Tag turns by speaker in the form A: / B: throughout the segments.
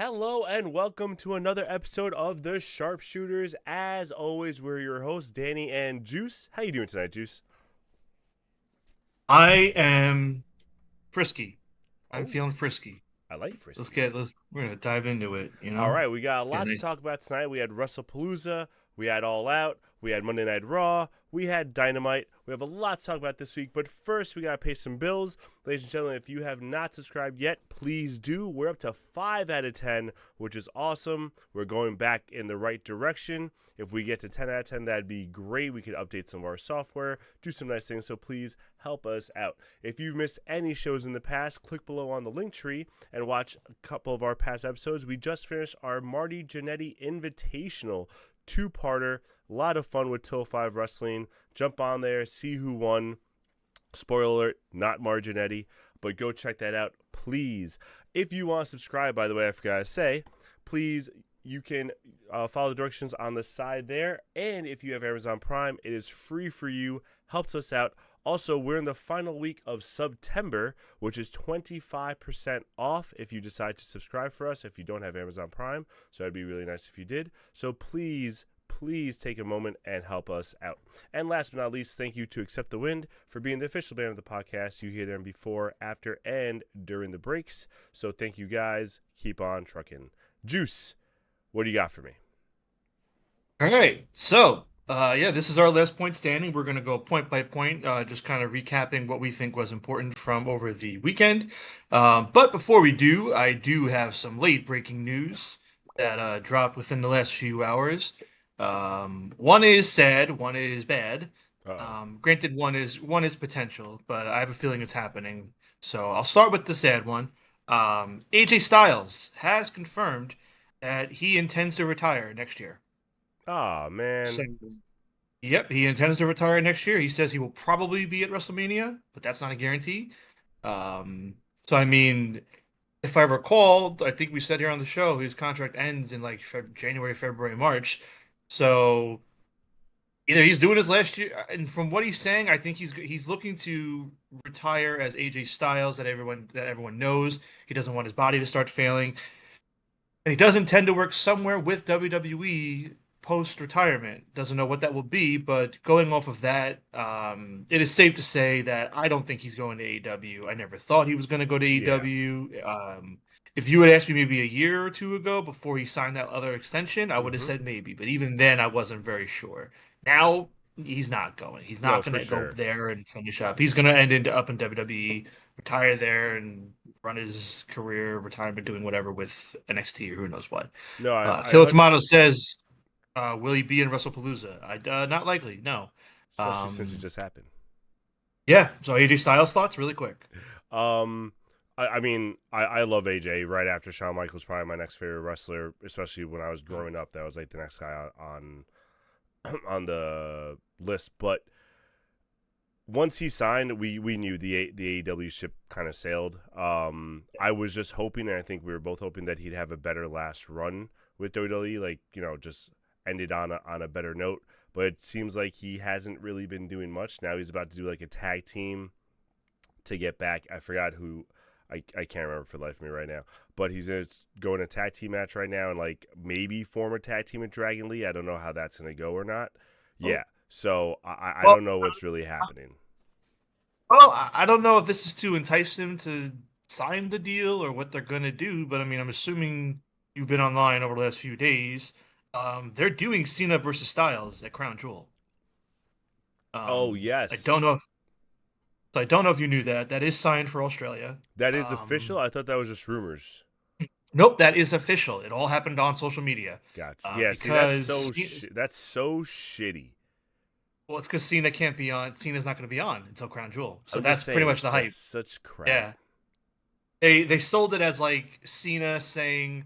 A: Hello and welcome to another episode of the SharpSHOOTers. As always, we're your hosts, Danny and Juice. How you doing tonight, Juice?
B: I am frisky. I'm
A: Oh,
B: feeling frisky.
A: I like
B: Let's
A: Frisky.
B: get let's we're gonna dive into it,
A: All right, we got a
B: Get a
A: lot to
B: nice
A: talk about tonight. We had WrestlePalooza, we had All Out, we had Monday Night Raw, we had Dynamite. We have a lot to talk about this week, but first we got to pay some bills. Ladies and gentlemen, if you have not subscribed yet, please do. We're up to 5 out of 10, which is awesome. We're going back in the right direction. If we get to 10 out of 10, that'd be great. We could update some of our software, do some nice things, so please help us out. If you've missed any shows in the past, click below on the link tree and watch a couple of our past episodes. We just finished our Marty Jannetty Invitational two-parter. A lot of fun with Till 5 Wrestling. Jump on there, see who won. Spoiler alert, not Marginetti, but go check that out, please. If you want to subscribe, by the way, I forgot to say, please, you can follow the directions on the side there. And if you have Amazon Prime, it is free for you, helps us out. Also, we're in the final week of September, which is 25% off if you decide to subscribe for us if you don't have Amazon Prime. So it'd be really nice if you did. So please take a moment and help us out. And last but not least, thank you to Accept the Wind for being the official band of the podcast. You hear them before, after, and during the breaks. So thank you guys. Keep on trucking. Juice, what do you got for me?
B: All right. So, this is our last point standing. We're gonna go point by point, just kind of recapping what we think was important from over the weekend. But before we do, I do have some late breaking news that dropped within the last few hours. One is sad, one is bad.
A: Uh-oh.
B: Granted, one is potential, but I have a feeling it's happening. So I'll start with the sad one. AJ Styles has confirmed that he intends to retire next year.
A: Aw,
B: So,
A: man.
B: yep, he intends to retire next year. He says he will probably be at WrestleMania, but that's not a guarantee. So I mean, if I recall, I think we said here on the show his contract ends in like January, February, March. So either he's doing his last year, and from what he's saying, I think he's looking to retire as AJ Styles that everyone knows. He doesn't want his body to start failing. And he does intend to work somewhere with WWE post-retirement. Doesn't know what that will be, but going off of that, it is safe to say that I don't think he's going to AEW. I never thought he was going to go to
A: Yeah.
B: AEW. If you had asked me maybe a year or two ago before he signed that other extension, I would have
A: Mm-hmm.
B: said maybe. But even then, I wasn't very sure. Now he's not going. He's
A: No,
B: not
A: for
B: going to go
A: sure.
B: there and finish up. He's going to end up in WWE, retire there, and run his career retirement doing whatever with NXT or who knows what.
A: No,
B: Killer Tomato says, will he be in WrestlePalooza? Not likely, no.
A: especially since it
B: Um,
A: just happened.
B: yeah, so AJ Styles thoughts really quick.
A: Um, I mean, I love AJ. Right after Shawn Michaels, probably my next favorite wrestler, especially when I was growing up. That was like the next guy on the list. But once he signed, we knew the AEW ship kind of sailed. I was just hoping, and I think we were both hoping that he'd have a better last run with WWE, like just ended on a better note. But it seems like he hasn't really been doing much. Now he's about to do like a tag team to get back. I forgot who. I can't remember for the life of me right now. But he's going to go in a tag team match right now and like maybe form a tag team with Dragon Lee. I don't know how that's going to go or not.
B: Oh,
A: Yeah. So I
B: well,
A: don't know what's really happening.
B: I don't know if this is to entice him to sign the deal or what they're going to do, but I mean, I'm assuming you've been online over the last few days. They're doing Cena versus Styles at Crown Jewel.
A: Oh
B: Um, I don't
A: yes,
B: know if I don't know if you knew that. That is signed for Australia.
A: that is official.
B: Um,
A: I thought that was just rumors.
B: Nope, that is official. It all happened on social media.
A: Gotcha. Yeah. See,
B: Because
A: that's so shitty.
B: well, it's because Cena can't be on. Cena's not going to be on until Crown Jewel. So
A: I'm just
B: that's pretty
A: saying
B: much the
A: that's
B: hype.
A: such crap.
B: Yeah, they sold it as like Cena saying,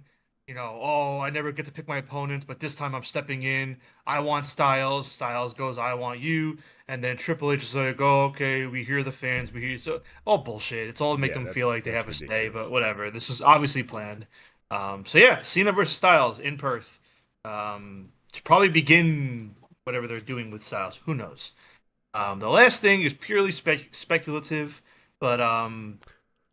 B: oh, I never get to pick my opponents, but this time I'm stepping in. I want Styles. Styles goes, I want you. And then Triple H is like, oh, okay, we hear the fans. We hear so all bullshit. It's all to make
A: Yeah,
B: them feel like they
A: that's
B: have a say, but
A: ridiculous.
B: whatever. This is obviously planned. So yeah, Cena versus Styles in Perth. To probably begin whatever they're doing with Styles. Who knows? The last thing is purely speculative, but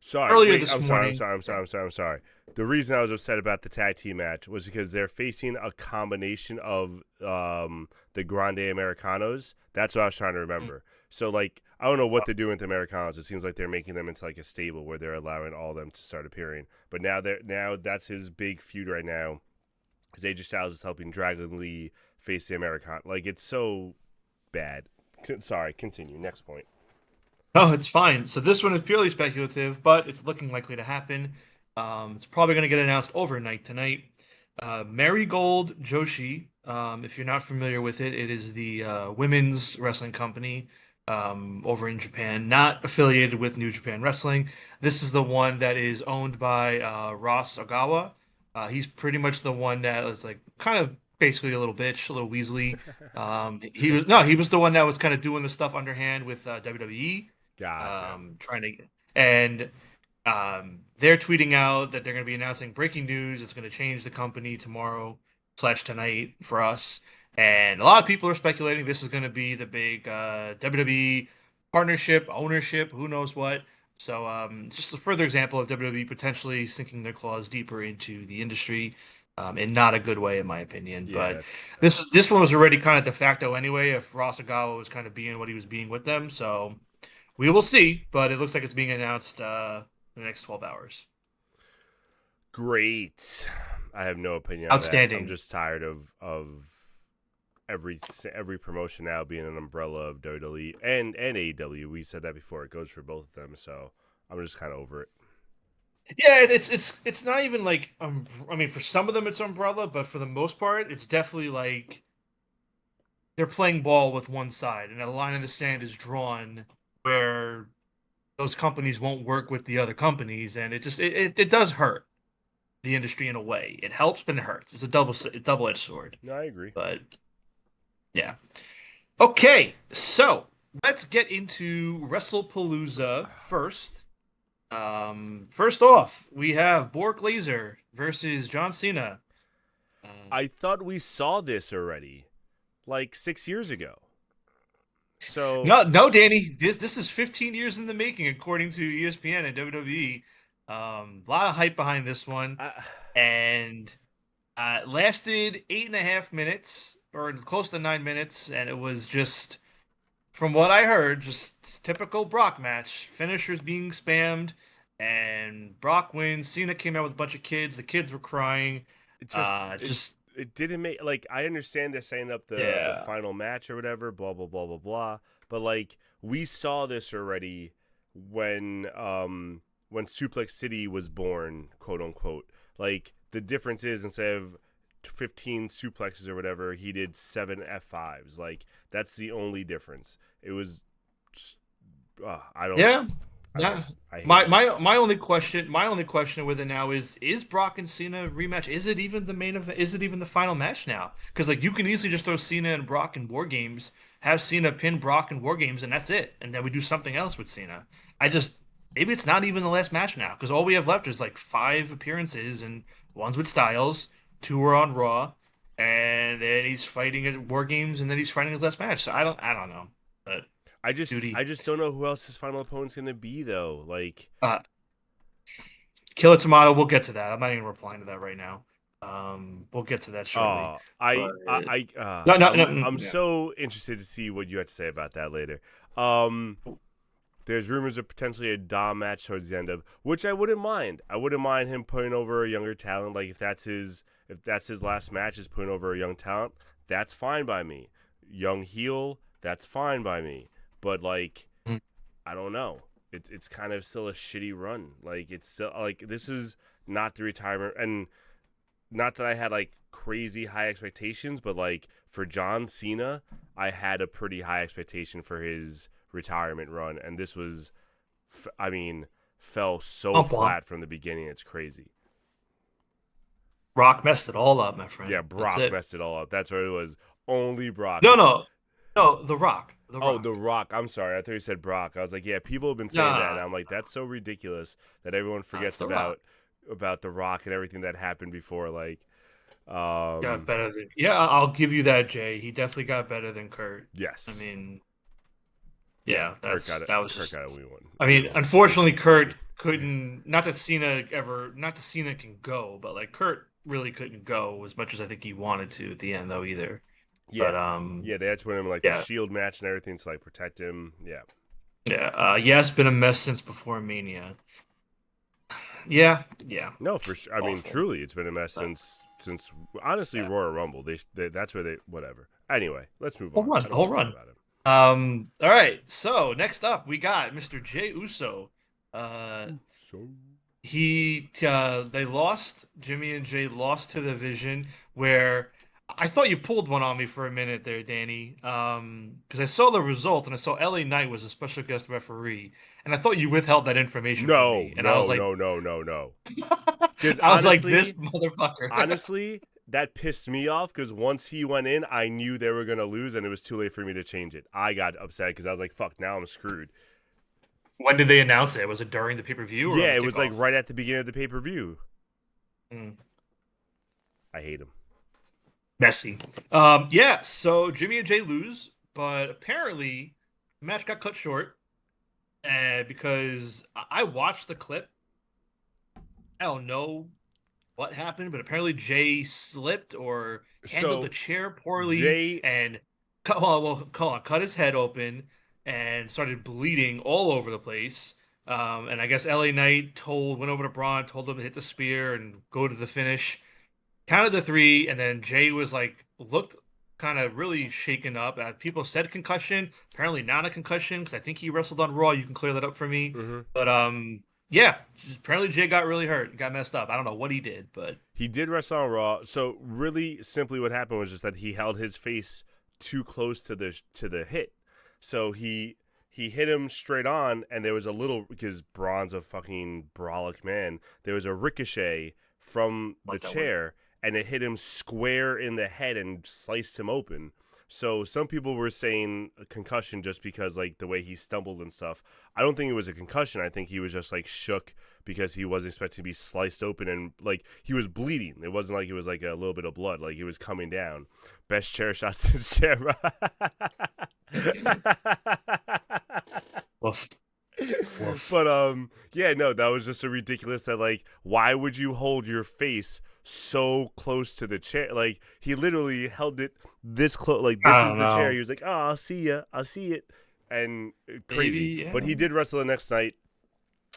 A: Sorry,
B: earlier
A: wait.
B: this
A: I'm sorry. I'm
B: morning.
A: sorry. I'm sorry. I'm sorry. I'm sorry. The reason I was upset about the tag team match was because they're facing a combination of the Grande Americanos. That's what I was trying to remember. So like, I don't know what they're doing with the Americanos. It seems like they're making them into like a stable where they're allowing all of them to start appearing. But now that's his big feud right now. Because AJ Styles is helping Dragon Lee face the American. Like it's so bad. Sorry. Continue. Next point.
B: Oh, it's fine. So this one is purely speculative, but it's looking likely to happen. It's probably going to get announced overnight tonight. Marigold Joshi, if you're not familiar with it, it is the women's wrestling company over in Japan, not affiliated with New Japan Wrestling. This is the one that is owned by Ross Ogawa. He's pretty much the one that is like kind of basically a little bitch, a little Weasley. He was the one that was kind of doing the stuff underhand with WWE,
A: Gotcha.
B: trying to and they're tweeting out that they're going to be announcing breaking news. It's going to change the company tomorrow slash tonight for us. And a lot of people are speculating this is going to be the big WWE partnership, ownership, who knows what. So it's just a further example of WWE potentially sinking their claws deeper into the industry, in not a good way, in my opinion.
A: Yeah,
B: But
A: that's
B: this one was already kind of de facto anyway. If Ross Ogawa was kind of being what he was being with them, so we will see. But it looks like it's being announced in the next 12 hours.
A: great. I have no opinion on that. I'm
B: Outstanding.
A: just tired of every promotion now being an umbrella of WWE and AEW. We said that before. It goes for both of them, so I'm just kind of over it.
B: Yeah, it's not even like I mean, for some of them it's umbrella, but for the most part, it's definitely like they're playing ball with one side, and a line in the sand is drawn where those companies won't work with the other companies, and it does hurt the industry in a way. It helps, but it hurts. It's a double-edged sword.
A: No, I agree.
B: But yeah. Okay, so let's get into WrestlePalooza first. First off, we have Bork Laser versus John Cena.
A: I thought we saw this already, like 6 years ago. So
B: No, Danny. This is 15 years in the making, according to ESPN and WWE. A lot of hype behind this one,
A: I,
B: and it lasted 8.5 minutes, or close to 9 minutes, and it was just, from what I heard, just typical Brock match. Finishers being spammed, and Brock wins. Cena came out with a bunch of kids. The kids were crying.
A: it just it
B: Just
A: it didn't make like I understand they're setting up the
B: yeah.
A: final match or whatever, blah blah blah blah blah. But like we saw this already when Suplex City was born, quote unquote. Like the difference is instead of 15 suplexes or whatever, he did 7 F5s. Like that's the only difference. It was I don't
B: Yeah,
A: I don't
B: yeah.
A: know. I
B: My
A: hated it.
B: my my only question with it now is Brock and Cena rematch? Is it even the main event? Is it even the final match now? Because like you can easily just throw Cena and Brock in War Games, have Cena pin Brock in War Games, and that's it. And then we do something else with Cena. I just maybe it's not even the last match now because all we have left is like 5 appearances and one's with Styles, two are on Raw, and then he's fighting at War Games, and then he's fighting his last match. So I don't know, but
A: I
B: duty.
A: just don't know who else his final opponent's gonna be though. Like
B: Uh, Killer Tomato, we'll get to that. I'm not even replying to that right now. We'll get to that shortly.
A: oh,
B: But no,
A: I'm
B: yeah.
A: so interested to see what you have to say about that later. Um, there's rumors of potentially a Dom match towards the end of, which I wouldn't mind. I wouldn't mind him putting over a younger talent. Like if that's his last match is putting over a young talent, that's fine by me. Young heel, that's fine by me. But like,
B: Mhm.
A: I don't know. It's kind of still a shitty run. Like it's still like this is not the retirement, and not that I had like crazy high expectations, but like for John Cena, I had a pretty high expectation for his retirement run, and this was, I mean, fell so
B: Womp womp.
A: flat from the beginning. It's crazy.
B: Rock messed it all up, my
A: Yeah,
B: friend. That's
A: Brock
B: it.
A: messed it all up. That's what it was. Only Brock.
B: No, no, no. The Rock. The
A: Oh, The
B: Rock.
A: Rock. I'm sorry. I thought you said Brock. I was like, yeah, people have been saying that, and
B: Nah,
A: I'm like, that's so ridiculous that everyone
B: it's
A: forgets
B: The Rock.
A: about The Rock and everything that happened before. Like,
B: Got
A: um,
B: better than. Yeah, I'll give you that, Jay. He definitely got better than Kurt. I
A: yes.
B: mean,
A: Yeah,
B: Yeah,
A: Kurt got it.
B: that was
A: Kurt
B: just.
A: got it. We won.
B: I
A: We
B: mean,
A: won. We
B: unfortunately,
A: fucking won.
B: Kurt couldn't. Not that Cena can go, but like Kurt really couldn't go as much as I think he wanted to at the end, though either.
A: Yeah,
B: But
A: yeah. They had to put him in, like, a
B: yeah,
A: shield match and everything to like protect him. Yeah.
B: yeah, yeah. It's been a mess since before Mania. Yeah, yeah,
A: No, for sure. I mean,
B: awful.
A: truly, it's been a mess
B: But,
A: since honestly
B: yeah,
A: Royal Rumble. They that's where they whatever. Anyway, let's move
B: whole
A: on.
B: run,
A: I
B: the
A: don't
B: whole
A: want to talk
B: run.
A: about him.
B: All right. So next up, we got Mr. Jey Uso. Uh,
A: So
B: they lost. Jimmy and Jay lost to the Vision, where I thought you pulled one on me for a minute there, Danny. Because I saw the result and I saw LA Knight was a special guest referee, and I thought you withheld that information from
A: no,
B: me, and I was
A: no,
B: like,
A: no, no, no, no. Because
B: I was like, this motherfucker.
A: honestly, that pissed me off. Because once he went in, I knew they were gonna lose, and it was too late for me to change it. I got upset because I was like, "Fuck!" Now I'm screwed.
B: When did they announce it? Was it during the pay-per-view or on
A: Yeah,
B: the
A: it was like
B: kickoff?
A: right at the beginning of the pay-per-view.
B: Hmm.
A: I hate him.
B: Messy. Yeah, so Jimmy and Jay lose, but apparently the match got cut short because I watched the clip. I don't know what happened, but apparently Jay slipped or handled the
A: So
B: chair poorly
A: Jay,
B: and cut his head open and started bleeding all over the place. And I guess LA Knight went over to Braun, told him to hit the spear and go to the finish. Counted the three, and then Jay was like looked kind of really shaken up. People said concussion, apparently not a concussion because I think he wrestled on Raw. You can clear that up for me.
A: mhm.
B: But yeah, apparently Jay got really hurt, got messed up. I don't know what he did, but
A: He did wrestle on Raw. So really, simply, what happened was just that he held his face too close to the hit. So he hit him straight on, and there was a little, because Braun's a fucking brolic man. There was a ricochet from the
B: like that one.
A: chair, and it hit him square in the head and sliced him open. So some people were saying a concussion just because, like, the way he stumbled and stuff. I don't think it was a concussion. I think he was just like shook because he wasn't expecting to be sliced open, and like he was bleeding. It wasn't like it was like a little bit of blood. Like, he was coming down. Best chair shots in chair.
B: Woof, woof.
A: But yeah, no, that was just a ridiculous, that, like, why would you hold your face so close to the chair? Like, he literally held it this close, like, this
B: I
A: is
B: don't
A: the chair. He
B: know.
A: was like, "Oh, I'll see ya, I'll see it," and crazy.
B: Maybe,
A: But
B: yeah.
A: he did wrestle the next night,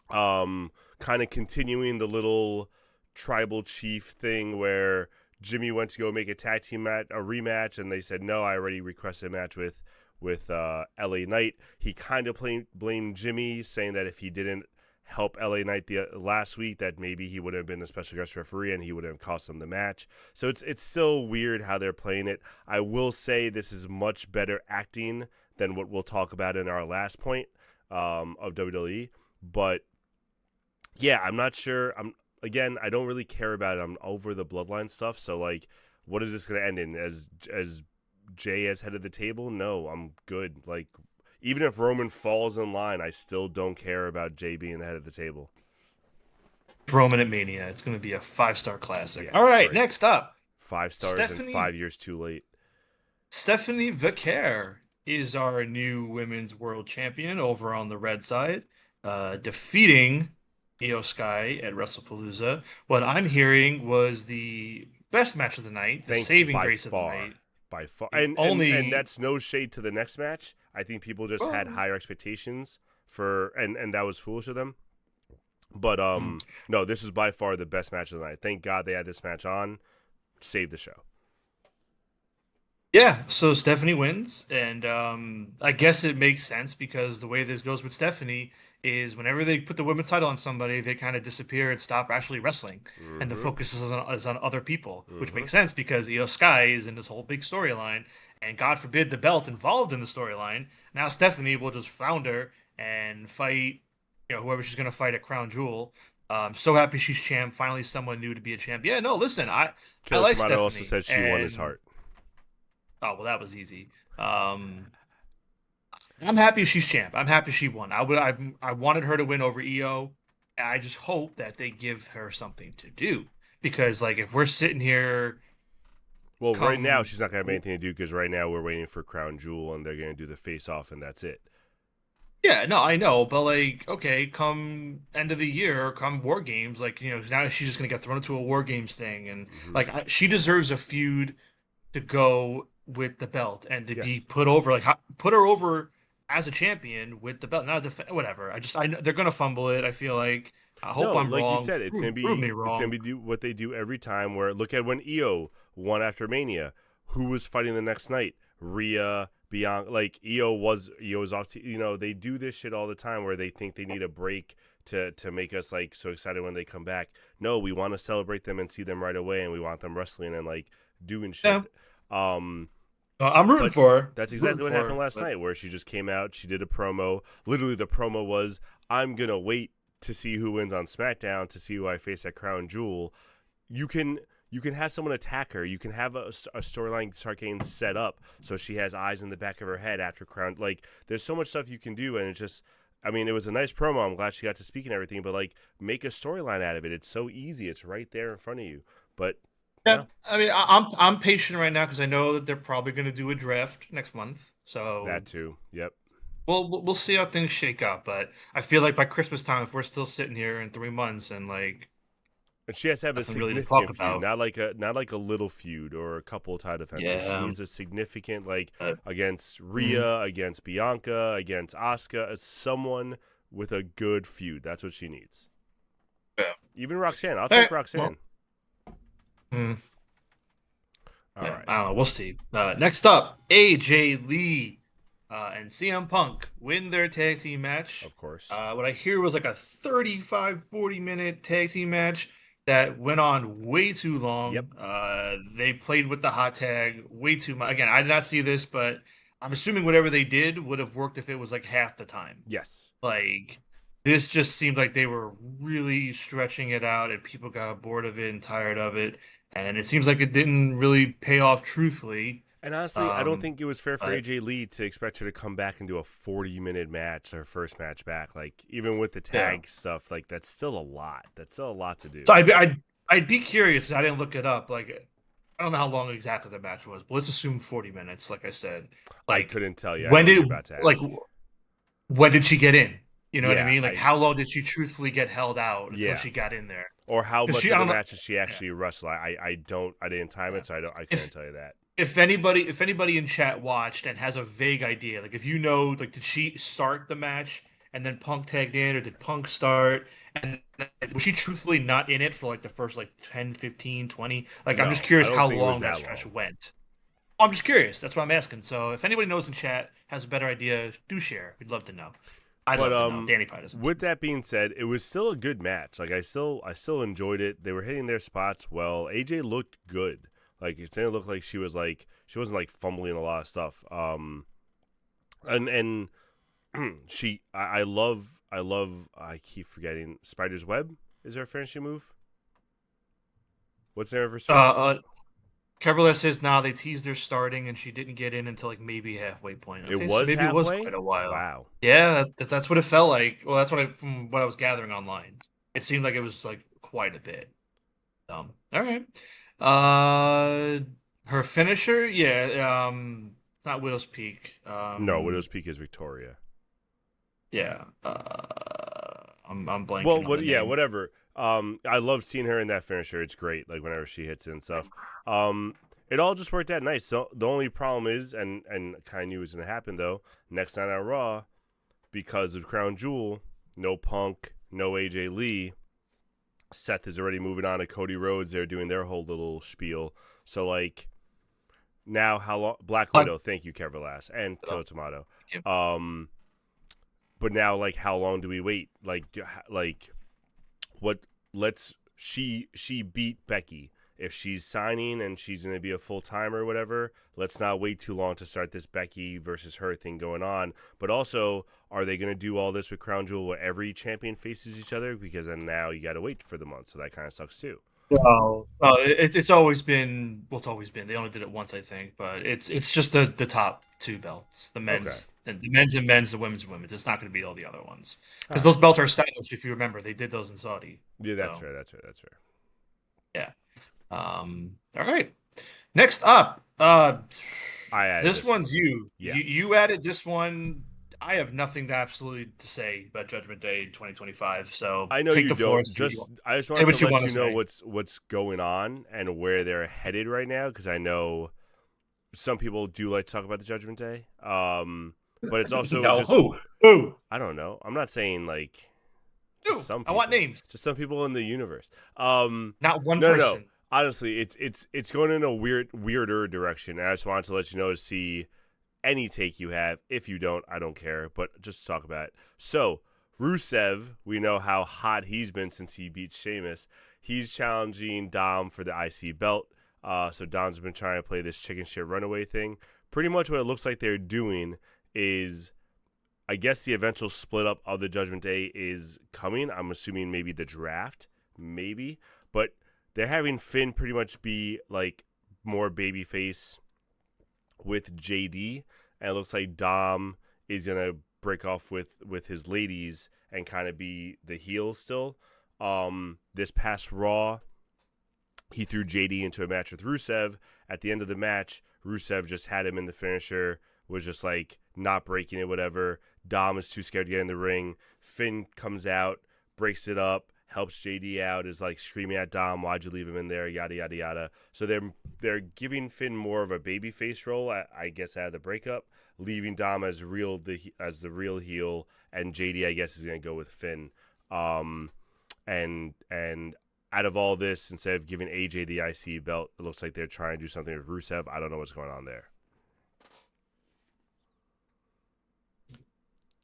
A: kind of continuing the little tribal chief thing where Jimmy went to go make a tag team a rematch, and they said no. I already requested a match with LA Knight. He kind of blamed Jimmy, saying that if he didn't help LA Knight the last week, that maybe he would have been the special guest referee and he would have cost him the match. So it's still weird how they're playing it. I will say this is much better acting than what we'll talk about in our last point of WWE. But yeah, I'm not sure. I don't really care about it. I'm over the bloodline stuff. So, like, what is this going to end in? As Jay as head of the table? No, I'm good. Like, even if Roman falls in line, I still don't care about Jay being the head of the table.
B: Roman at Mania. It's going to be a 5-star classic.
A: Yeah,
B: All right,
A: great.
B: next up,
A: 5 stars and
B: Stephanie
A: 5 years too late.
B: Stephanie Vaquer is our new women's world champion over on the red side, defeating Io Sky at WrestlePalooza. What I'm hearing was the best match of the night, the saving
A: By
B: grace of the
A: far,
B: night.
A: by far,
B: The
A: and
B: only
A: that's no shade to the next match. I think people just had
B: oh,
A: higher expectations for, and that was foolish of them. But no, this is by far the best match of the night. Thank God they had this match on. Save the show.
B: yeah, so Stephanie wins, and I guess it makes sense because the way this goes with Stephanie is whenever they put the women's title on somebody, they kind of disappear and stop actually wrestling, and the
A: Mm-hmm.
B: focus is on other people, which
A: Mm-hmm.
B: makes sense because Io Sky is in this whole big storyline, and God forbid the belt involved in the storyline. Now Stephanie will just flounder and fight, whoever she's gonna fight at Crown Jewel. So happy she's champ. Finally, someone new to be a champ. Yeah, no, listen, I
A: Killer
B: like
A: Kamado also
B: Stephanie,
A: said she won his
B: and
A: heart.
B: oh, well, that was easy. Um, I'm happy she's champ. I'm happy she won. I wanted her to win over EO. I just hope that they give her something to do because, like, if we're sitting here,
A: Well, right now
B: come,
A: she's not gonna have anything to do because right now we're waiting for Crown Jewel and they're gonna do the face off and that's it.
B: Yeah, no, I know, but like, okay, come end of the year, come War Games, like, now she's just gonna get thrown into a War Games thing, and
A: Hmm.
B: like, she deserves a feud to go with the belt and to be
A: Yes.
B: put over, like, put her over as a champion with the belt, not a whatever. I know they're gonna fumble it. I feel like. I hope
A: No,
B: I'm
A: like you
B: wrong.
A: said,
B: Prove me
A: it's gonna
B: wrong.
A: be do what they do every time. Where look at when Io won after Mania, who was fighting the next night? Rhea, Bianca. Like Io was off. They do this shit all the time where they think they need a break to make us like so excited when they come back. No, we want to celebrate them and see them right away, and we want them wrestling and like doing
B: Yeah,
A: shit. Um,
B: I'm rooting
A: but
B: for her.
A: that's
B: Rooting
A: exactly what
B: for
A: happened
B: her,
A: last
B: but
A: night, where she just came out, she did a promo. Literally, the promo was, "I'm gonna wait to see who wins on SmackDown to see who I face at Crown Jewel." You can you can have someone attack her. You can have a storyline start getting set up so she has eyes in the back of her head after Crown. Like, there's so much stuff you can do, and it just. I mean, it was a nice promo. I'm glad she got to speak and everything, but like, make a storyline out of it. It's so easy. It's right there in front of you. But
B: yeah,
A: no,
B: I mean, I'm patient right now because I know that they're probably gonna do a draft next month, so
A: that too. Yep.
B: we'll see how things shake up. But I feel like by Christmas time, if we're still sitting here in 3 months and like
A: And she has to have a
B: nothing really to talk
A: significant feud,
B: about,
A: not like a little feud or a couple of title defenses. She
B: yeah.
A: needs a significant, like,
B: But,
A: against
B: mhm.
A: Rhea, against Bianca, against Asuka, as someone with a good feud. That's what she needs.
B: Yeah.
A: Even Roxanne, I'll
B: All
A: take
B: right. Well,
A: Roxanne.
B: mm,
A: All
B: yeah,
A: right,
B: I don't know. We'll see. Next up, AJ Lee and CM Punk win their tag team match.
A: of course.
B: What I hear was like a 35, 40-minute tag team match that went on way too
A: Yep.
B: long. They played with the hot tag way too much. Again, I did not see this, but I'm assuming whatever they did would have worked if it was like half the time.
A: Yes.
B: Like this just seemed like they were really stretching it out and people got bored of it and tired of it. And it seems like it didn't really pay off truthfully.
A: And honestly, I don't
B: Um,
A: think it was fair for
B: but
A: AJ Lee to expect her to come back and do a 40-minute match, her first match back. Like, even with the
B: yeah.
A: tag stuff, like, that's still a lot. That's still a lot to
B: So
A: do.
B: I'd be curious. I didn't look it up. Like I don't know how long exactly the match was, but let's assume 40 minutes, like I said.
A: I
B: Like
A: couldn't tell you. I
B: when
A: know what
B: did
A: you're about to
B: like
A: ask.
B: when did she get in? You know what I
A: Yeah,
B: mean? Like how long did she truthfully get held out until
A: yeah.
B: she got in there?
A: Or how
B: Because
A: much
B: she
A: of
B: I
A: the
B: don't know.
A: match did she
B: Yeah.
A: actually wrestle? I didn't time
B: Yeah.
A: it, so I couldn't
B: If
A: tell you that.
B: if anybody in chat watched and has a vague idea, like if you know, like did she start the match and then Punk tagged in, or did Punk start? And was she truthfully not in it for like the first like 10, 15, 20? Like I'm just
A: No, I
B: curious
A: don't
B: how
A: think it was
B: long that
A: that
B: stretch
A: long.
B: went. I'm just curious. That's what I'm asking. So if anybody knows in chat has a better idea, do share. We'd love to know. I'd
A: But
B: love to know. Danny probably doesn't
A: with
B: care.
A: that being said, it was still a good match. Like, I still enjoyed it. They were hitting their spots well. AJ looked good. Like, it didn't look like she wasn't like fumbling a lot of stuff. And I love I keep forgetting Spider's Web is her finishing move. What's the name of her
B: Uh,
A: move?
B: uh, Keverla says now they teased her starting and she didn't get in until like maybe halfway point.
A: It
B: Okay, so
A: was
B: maybe it was
A: halfway.
B: quite a while.
A: Wow.
B: Yeah, that's what it felt like. Well, that's from what I was gathering online. It seemed like it was like quite a bit. All right. Uh, her finisher, yeah. Not Widow's Peak.
A: No, Widow's Peak is Victoria.
B: Yeah. I'm
A: Well,
B: blanking on
A: what?
B: the
A: Yeah,
B: name.
A: whatever. I love seeing her in that finisher. It's great. Like whenever she hits it and stuff. It all just worked out nice. So the only problem is, and kind of knew it was gonna happen though. Next night on Raw, because of Crown Jewel, no Punk, no AJ Lee. Seth is already moving on to Cody Rhodes. They're doing their whole little spiel. So like now, how long? Black
B: Uh,
A: Widow. Thank you, Keverlass and Killer Tomato.
B: Thank you.
A: Um, but now, like, how long do we wait? Like, what? Let's she beat Becky. If she's signing and she's going to be a full timer or whatever, let's not wait too long to start this Becky versus her thing going on. But also, are they going to do all this with Crown Jewel where every champion faces each other? Because then now you got to wait for the month, so that kind of sucks too.
B: No, it's always been, well, it's always been. They only did it once, I think, but it's just the top two belts,
A: Okay,
B: the men's and men's, the women's and women's. It's not going to beat all the other ones
A: all
B: because
A: right.
B: those belts are established. If you remember, they did those in Saudi.
A: Yeah, that's
B: So
A: fair. That's fair. That's fair.
B: yeah. All right. Next up,
A: I added
B: this
A: this
B: one's
A: one.
B: you.
A: Yeah.
B: You added this one. I have nothing to absolutely to say about Judgment Day 2025. So
A: I know
B: take
A: you
B: the floor.
A: don't. I just
B: Say
A: wanted to
B: what you
A: let
B: want to
A: you know
B: say.
A: what's going on and where they're headed right now because I know some people do like to talk about the Judgment Day. But it's also
B: No,
A: just
B: who,
A: I don't know. I'm not saying like just
B: who?
A: some
B: I want
A: people,
B: names,
A: just some people in the universe.
B: not one
A: No, no, no.
B: person.
A: Honestly, it's going in a weirder direction. And I just wanted to let you know to see any take you have. If you don't, I don't care. But just talk about it. So Rusev, we know how hot he's been since he beat Sheamus. He's challenging Dom for the IC belt. So Dom's been trying to play this chicken shit runaway thing. Pretty much what it looks like they're doing is, I guess the eventual split up of the Judgment Day is coming. I'm assuming maybe the draft, maybe. But they're having Finn pretty much be like more babyface with JD, and it looks like Dom is gonna break off with his ladies and kind of be the heel still. This past Raw, he threw JD into a match with Rusev. At the end of the match, Rusev just had him in the finisher, was just like not breaking it, whatever. Dom is too scared to get in the ring. Finn comes out, breaks it up, helps JD out, is like screaming at Dom, "Why'd you leave him in there?" Yada yada yada. So they're giving Finn more of a babyface role, I guess, out of the breakup, leaving Dom as the real heel, and JD I guess is gonna go with Finn. And out of all this, instead of giving AJ the IC belt, it looks like they're trying to do something with Rusev. I don't know what's going on there.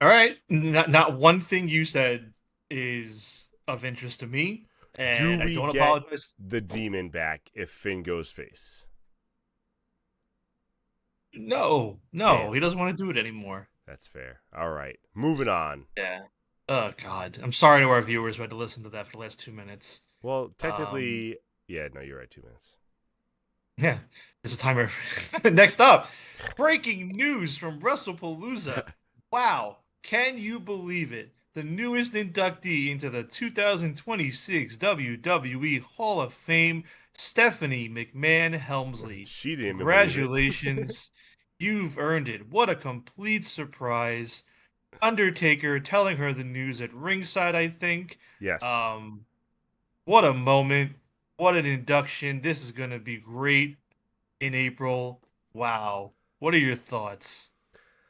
B: All right, not one thing you said is of interest to me,
A: Do
B: and I
A: we
B: don't
A: get
B: apologize.
A: the demon back if Finn goes face?
B: No, no,
A: Damn,
B: he doesn't want to do it anymore.
A: that's fair. All right, moving on.
B: Yeah. Oh God, I'm sorry to our viewers who had to listen to that for the last 2 minutes.
A: Well,
B: Um,
A: technically, yeah, no, you're right. 2 minutes.
B: yeah, there's a timer. Next up, breaking news from WrestlePalooza. Wow, can you believe it? The newest inductee into the 2026 WWE Hall of Fame, Stephanie McMahon Helmsley.
A: She didn't even believe it.
B: Congratulations, you've earned it. What a complete surprise. Undertaker telling her the news at ringside, I think.
A: Yes.
B: Um, what a moment. What an induction. This is going to be great in April. Wow. What are your thoughts?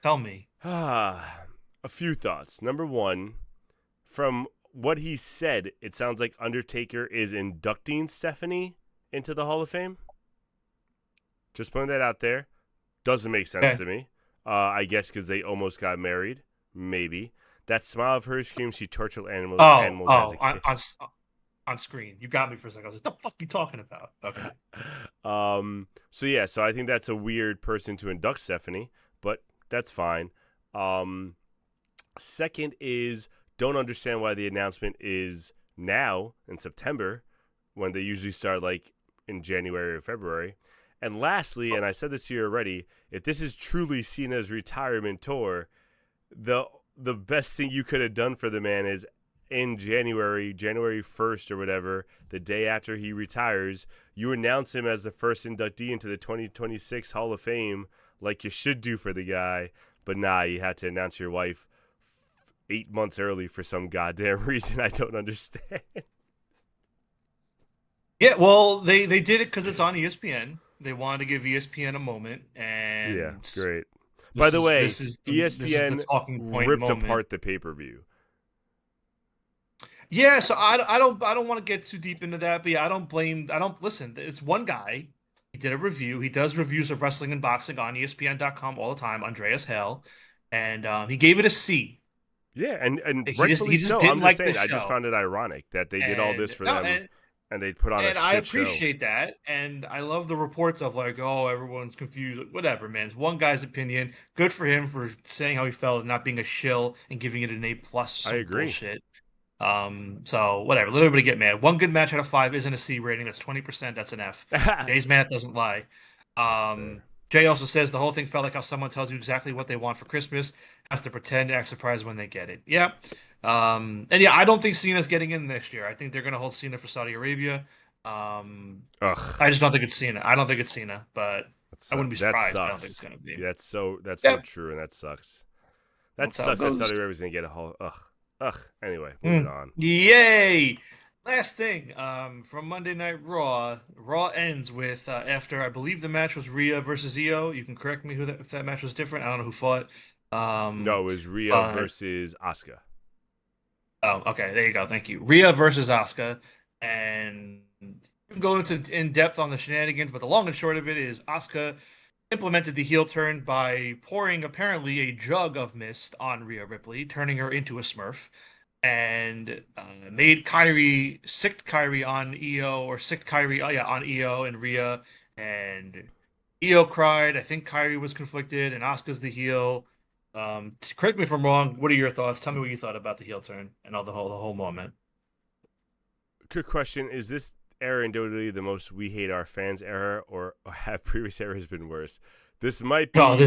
B: Tell me.
A: Ah, a few thoughts. Number one, from what he said, it sounds like Undertaker is inducting Stephanie into the Hall of Fame. Just putting that out there. Doesn't make sense
B: Okay.
A: to me. I guess because they almost got married. Maybe. That smile of hers screams she tortured animals as a kid.
B: On screen. You got me for a second. I was like, the fuck you talking about? Okay.
A: So yeah, so I think that's a weird person to induct Stephanie, but that's fine. Um, Second is don't understand why the announcement is now in September when they usually start like in January or February. And lastly, and I said this to you already, if this is truly Cena's retirement tour, the the best thing you could have done for the man is in January 1st or whatever, the day after he retires, you announce him as the first inductee into the 2026 Hall of Fame like you should do for the guy. But nah, you had to announce your wife 8 months early for some goddamn reason I don't understand.
B: Yeah, well, they did it because it's on ESPN. They wanted to give ESPN a moment,
A: Yeah,
B: and
A: great. By the way,
B: this is the
A: ESPN
B: talking point
A: ripped
B: moment.
A: apart the pay-per-view.
B: Yeah, so I don't want to get too deep into that, but yeah, I don't listen. It's one guy. He did a review. He does reviews of wrestling and boxing on ESPN.com all the time, Andreas Hale, and he gave it a C.
A: Yeah, and
B: He
A: rightfully
B: just
A: so.
B: didn't
A: I'm just
B: like the
A: saying, I just
B: show.
A: found it ironic that they did all this
B: And
A: for
B: no,
A: them and they put on a
B: and I
A: shit show.
B: appreciate that, and I love the reports of like, oh, everyone's confused. Whatever, man. It's one guy's opinion. Good for him for saying how he felt and not being a shill and giving it an A plus or
A: I
B: some
A: agree.
B: bullshit. So whatever. Let everybody get mad. One good match out of five isn't a C rating. That's 20%. That's an F. Jay's math doesn't lie.
A: That's fair.
B: Jay also says the whole thing felt like how someone tells you exactly what they want for Christmas, has to pretend to act surprised when they get it. Yeah. And yeah, I don't think Cena's getting in next year. I think they're gonna hold Cena for Saudi Arabia. Um,
A: Ugh,
B: I just don't think it's Cena. I don't think it's Cena, but I wouldn't be
A: that
B: surprised. I don't think it's
A: sucks.
B: gonna be.
A: Yeah, that's so
B: Yep.
A: true, and that sucks. That
B: That's how it
A: sucks that
B: goes.
A: Saudi Arabia's gonna get a whole. Ugh. Ugh. Anyway, moving on.
B: Yay! Last thing, from Monday Night Raw. Raw ends with after I believe the match was Rhea versus Io. You can correct me if that match was different. I don't know who fought.
A: No, it was Rhea
B: But
A: versus Asuka.
B: oh, okay, there you go. Thank you. Rhea versus Asuka, and we can go into in depth on the shenanigans, but the long and short of it is Asuka implemented the heel turn by pouring apparently a jug of mist on Rhea Ripley, turning her into a Smurf, and made Kyrie sicked Kyrie on Io or sicked Kyrie, oh yeah, on Io and Rhea, and Io cried. I think Kyrie was conflicted, and Asuka's the heel. Correct me if I'm wrong. What are your thoughts? Tell me what you thought about the heel turn and all the whole moment.
A: Good question. Is this era in WWE the most we hate our fans era, or have previous eras been worse? This might
B: Oh,
A: be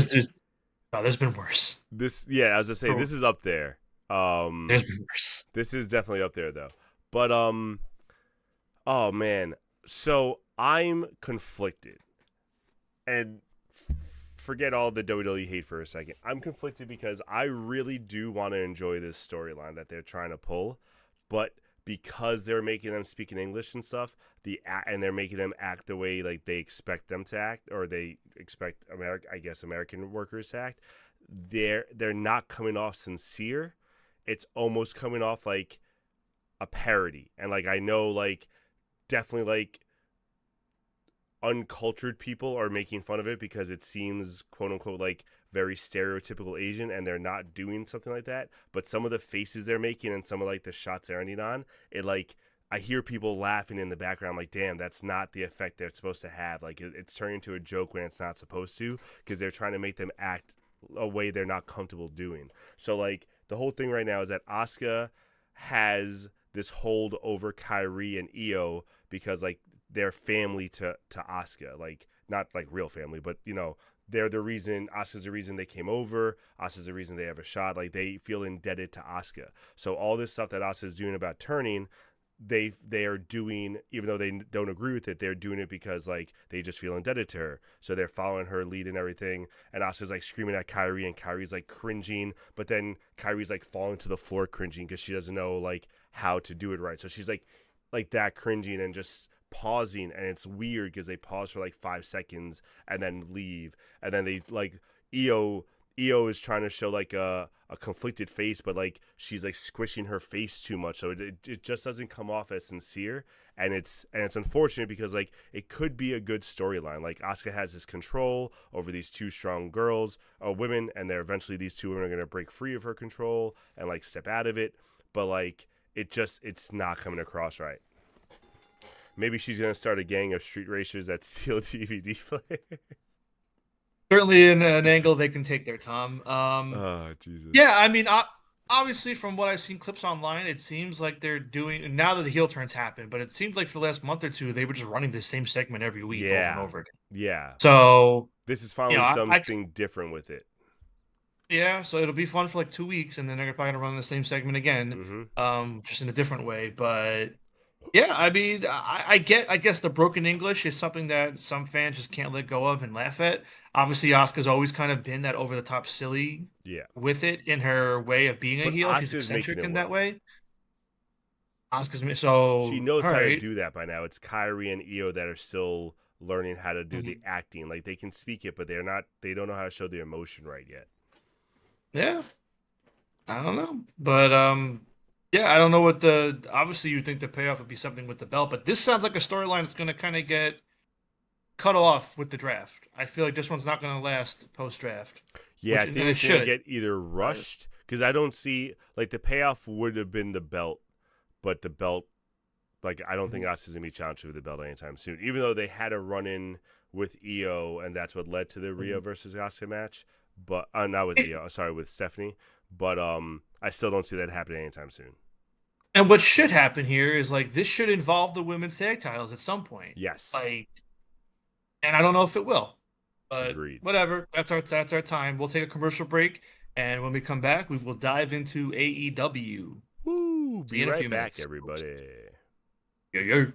B: there's been worse.
A: this. Yeah, I was gonna say
B: For-
A: this is up there.
B: There's been worse.
A: This is definitely up there though. But oh man. So I'm conflicted, and forget all the WWE hate for a second. I'm conflicted because I really do want to enjoy this storyline that they're trying to pull, but because they're making them speak in English and stuff, and they're making them act the way like they expect them to act, or they expect American workers to act. They're not coming off sincere. It's almost coming off like a parody, and like I know like definitely like uncultured people are making fun of it because it seems quote unquote like very stereotypical Asian, and they're not doing something like that. But some of the faces they're making and some of like the shots they're ending on, it like I hear people laughing in the background like, damn, that's not the effect they're supposed to have. Like it's turning into a joke when it's not supposed to, because they're trying to make them act a way they're not comfortable doing. So like the whole thing right now is that Asuka has this hold over Kyrie and Io because like they're family to Asuka, like not like real family, but you know they're the reason. Asuka's the reason they came over. Asuka's the reason they have a shot. Like they feel indebted to Asuka. So all this stuff that Asuka's doing about turning, they are doing, even though they don't agree with it, they're doing it because like they just feel indebted to her. So they're following her lead and everything. And Asuka's like screaming at Kyrie, and Kyrie's like cringing, but then Kyrie's like falling to the floor cringing because she doesn't know like how to do it right. So she's like that cringing and just pausing, and it's weird because they pause for like 5 seconds and then leave, and then they like Io is trying to show like a conflicted face, but like she's like squishing her face too much, so it just doesn't come off as sincere, and it's unfortunate because like it could be a good storyline. Like Asuka has this control over these two strong girls or women, and they're eventually these two women are gonna break free of her control and like step out of it, but like it's not coming across right. Maybe she's gonna start a gang of street racers that steal DVD players.
B: Certainly an angle they can take there, Tom.
A: Oh Jesus.
B: Yeah, I mean, obviously, from what I've seen clips online, it seems like they're doing now that the heel turns happen. But it seemed like for the last month or two, they were just running the same segment every week over and
A: Yeah.
B: over again.
A: Yeah.
B: So,
A: This is
B: you know,
A: finally something different with it.
B: yeah, so it'll be fun for like 2 weeks, and then they're probably gonna run the same segment again,
A: Mm-hmm.
B: just in a different way. But yeah, I mean, I guess the broken English is something that some fans just can't let go of and laugh at. Obviously, Asuka's always kind of been that over the top silly
A: Yeah.
B: with it in her way of being a
A: But
B: heel. She's
A: Asuka's making
B: eccentric
A: it
B: in that
A: work.
B: way. Asuka's
A: She
B: so
A: knows
B: all
A: how to
B: right.
A: do that by now. It's Kyrie and Io that are still learning how to do the
B: Mhm.
A: acting. Like they can speak it, but they don't know how to show the emotion right yet.
B: Yeah, I don't know, but yeah, I don't know what the obviously you think the payoff would be something with the belt, but this sounds like a storyline that's going to kind of get cut off with the draft. I feel like this one's not going to last post draft,
A: Yeah,
B: which
A: I
B: and
A: think
B: it
A: it's gonna
B: should.
A: get either
B: Right.
A: rushed because I don't see like the payoff would have been the belt, but the belt, like I don't think
B: Mhm.
A: Asuka's gonna be challenged for the belt anytime soon. Even though they had a run in with Io, and that's what led to the Rhea
B: Mhm.
A: versus Asuka match, but not with Io, sorry, with Stephanie. But I still don't see that happening anytime soon.
B: And what should happen here is like this should involve the women's tag titles at some point.
A: Yes,
B: Like, and I don't know if it will, but
A: agreed.
B: whatever. That's our time. We'll take a commercial break, and when we come back, we will dive into AEW.
A: Woo!
B: See
A: Be
B: you in a
A: right
B: few
A: back,
B: minutes.
A: everybody.
B: Yeah, yeah.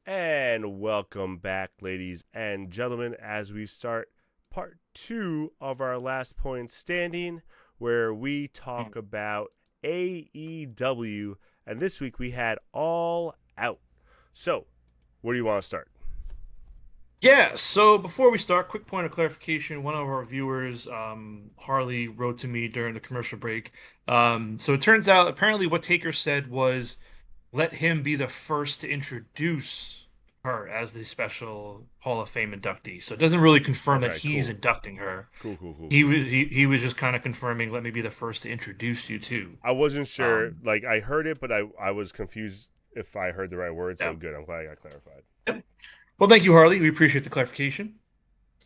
A: And welcome back, ladies and gentlemen, as we start part two of our last point standing, where we talk about AEW. And this week we had All Out. So, where do you want to start?
B: Yeah, so before we start, quick point of clarification. One of our viewers, Harley, wrote to me during the commercial break. So it turns out apparently what Taker said was let him be the first to introduce her as the special Hall of Fame inductee. So it doesn't really confirm that
A: Okay,
B: he's
A: cool.
B: inducting her.
A: Cool, cool, cool,
B: He
A: cool.
B: was he was just kind of confirming, let me be the first to introduce you to.
A: I wasn't sure.
B: Um,
A: Like, I heard it, but I was confused if I heard the right word. So
B: yeah.
A: good. I'm glad I got clarified.
B: Yep. Well, thank you, Harley. We appreciate the clarification.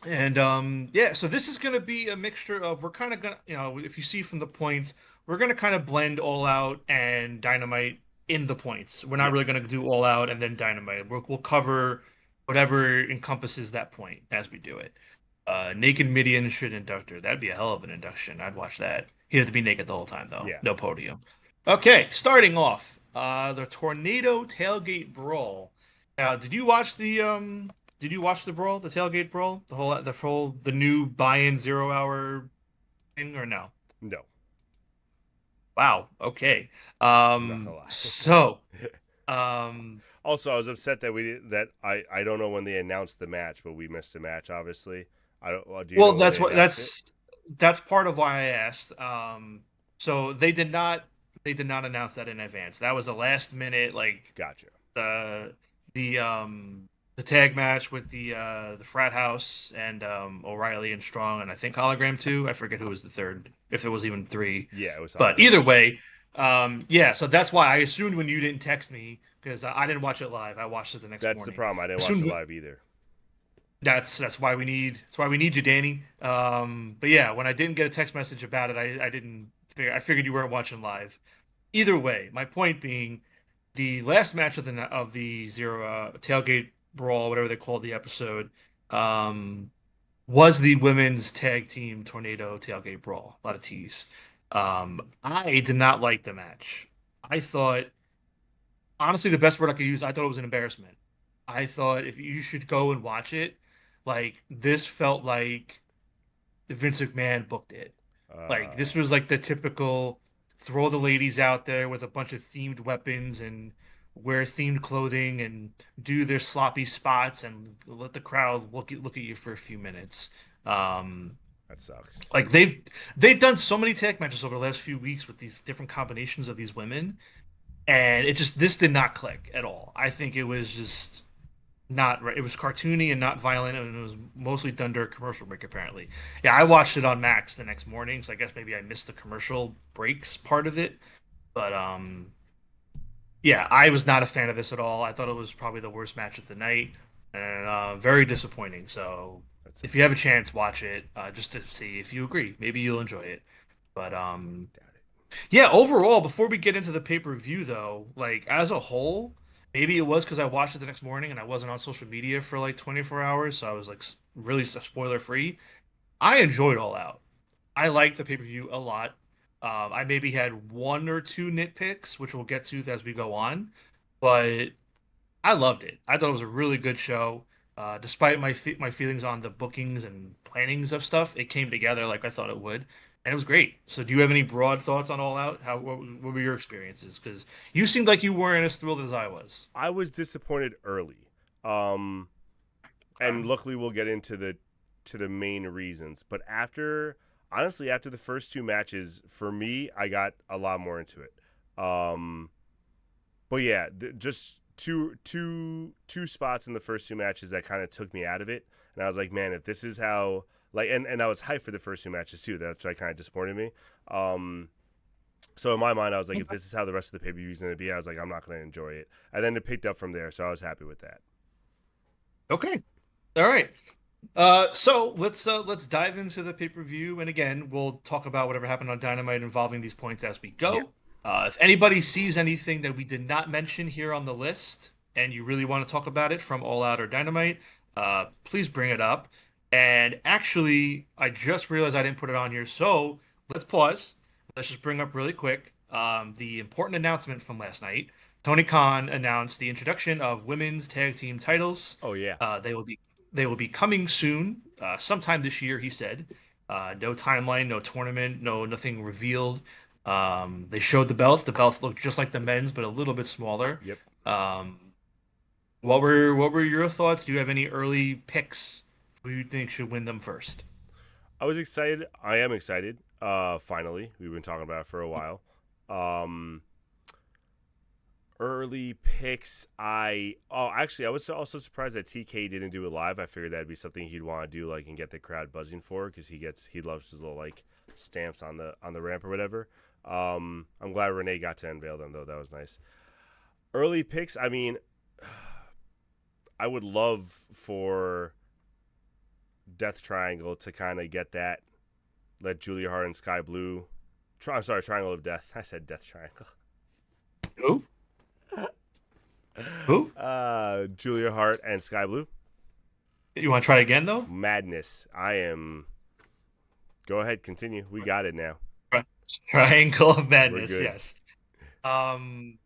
B: And yeah, so this is going to be a mixture of we're kind of gonna, if you see from the points, we're going to kind of blend All Out and Dynamite in the points. We're not
A: Yeah.
B: really going to do All Out and then Dynamite. We'll cover whatever encompasses that point as we do it. Naked Midian should induct her. That'd be a hell of an induction. I'd watch that. He'd have to be naked the whole time though.
A: Yeah.
B: No podium. Okay, starting off, the Tornado Tailgate Brawl. Now, did you watch the brawl, the tailgate brawl, the new buy-in 0 hour thing, or no?
A: No.
B: Wow. Okay.
A: I'm not going to
B: So,
A: lie.
B: um,
A: Also, I was upset that we did, that I don't know when they announced the match, but we missed the match. Obviously, I don't. Well, do you
B: well,
A: know when they announced it?
B: that's part of why I asked. So they did not announce that in advance. That was a last minute, like
A: Gotcha.
B: the the the tag match with the frat house and O'Reilly and Strong and I think Hologram too. I forget who was the third, if it was even three.
A: Yeah, it was
B: But
A: hologram
B: either
A: for sure.
B: way, yeah. So that's why I assumed when you didn't text me because I didn't watch it live. I watched it the next
A: That's the
B: morning.
A: problem. I didn't watch it
B: Assumed
A: live either.
B: that's why we need you, Danny. But yeah, when I didn't get a text message about it, I didn't figure I figured you weren't watching live. Either way, my point being, the last match of the zero tailgate brawl, whatever they called the episode, um, was the women's tag team tornado tailgate brawl. A lot of tease. I did not like the match. I thought, honestly, the best word I could use, I thought it was an embarrassment. I thought if you should go and watch it, like this felt like Vince McMahon booked it. Like this
A: Uh,
B: was like the typical throw the ladies out there with a bunch of themed weapons and wear themed clothing and do their sloppy spots and let the crowd look at you for a few minutes. Um,
A: that sucks.
B: like they've done so many tag matches over the last few weeks with these different combinations of these women, and it just this did not click at all. I think it was just not right. It was cartoony and not violent, and it was mostly done during commercial break, apparently. Yeah, I watched it on Max the next morning, so I guess maybe I missed the commercial breaks part of it. But yeah, I was not a fan of this at all. I thought it was probably the worst match of the night, and very disappointing. So
A: That
B: if you have a
A: sucks.
B: chance, watch it just to see if you agree. Maybe you'll enjoy it. But
A: Doubt it.
B: yeah, overall, before we get into the pay-per-view though, like as a whole, maybe it was because I watched it the next morning and I wasn't on social media for like 24 hours, so I was like really spoiler free. I enjoyed All Out. I liked the pay-per-view a lot. I maybe had one or two nitpicks, which we'll get to as we go on, but I loved it. I thought it was a really good show. Despite my feelings on the bookings and plannings of stuff, it came together like I thought it would, and it was great. So, do you have any broad thoughts on All Out? What were your experiences? Because you seemed like you weren't as thrilled as I was.
A: I was disappointed early. Um, and
B: Okay.
A: luckily we'll get into the main reasons. But honestly, after the first two matches, for me, I got a lot more into it. Um, but yeah, just two spots in the first two matches that kind of took me out of it, and I was like, man, if this is how like, and I was hyped for the first two matches too. That's why kind of disappointed me. Um, so in my mind, I was like, if this is how the rest of the pay per view is going to be, I was like, I'm not going to enjoy it. And then it picked up from there, so I was happy with that.
B: Okay. All right. So let's dive into the pay-per-view, and again, we'll talk about whatever happened on Dynamite involving these points as we
A: Yeah.
B: go. If anybody sees anything that we did not mention here on the list, and you really want to talk about it from All Out or Dynamite, please bring it up. And actually, I just realized I didn't put it on here, so let's pause. Let's just bring up really quick the important announcement from last night. Tony Khan announced the introduction of women's tag team titles.
A: Oh yeah.
B: They will be coming soon, sometime this year, he said. No timeline, no tournament, nothing revealed. They showed the belts. The belts look just like the men's, but a little bit smaller.
A: Yep.
B: Um, what were your thoughts? Do you have any early picks? Who you think should win them first?
A: I was excited. I am excited. Finally, we've been talking about it for a while. Um, Early picks. Actually, I was also surprised that TK didn't do it live. I figured that'd be something he'd want to do, like, and get the crowd buzzing for, because he loves his little like stamps on the ramp or whatever. I'm glad Renee got to unveil them though. That was nice. Early picks. I mean, I would love for Death Triangle to kind of get that. Let Julia Hart and Sky Blue. I'm sorry, Triangle of Death. I said Death Triangle.
B: Who? Who?
A: Julia Hart and Sky Blue.
B: You want to try again though?
A: Madness. I am. Go ahead, continue. We got it now.
B: Triangle of
A: We're
B: Madness.
A: good.
B: Yes. Um,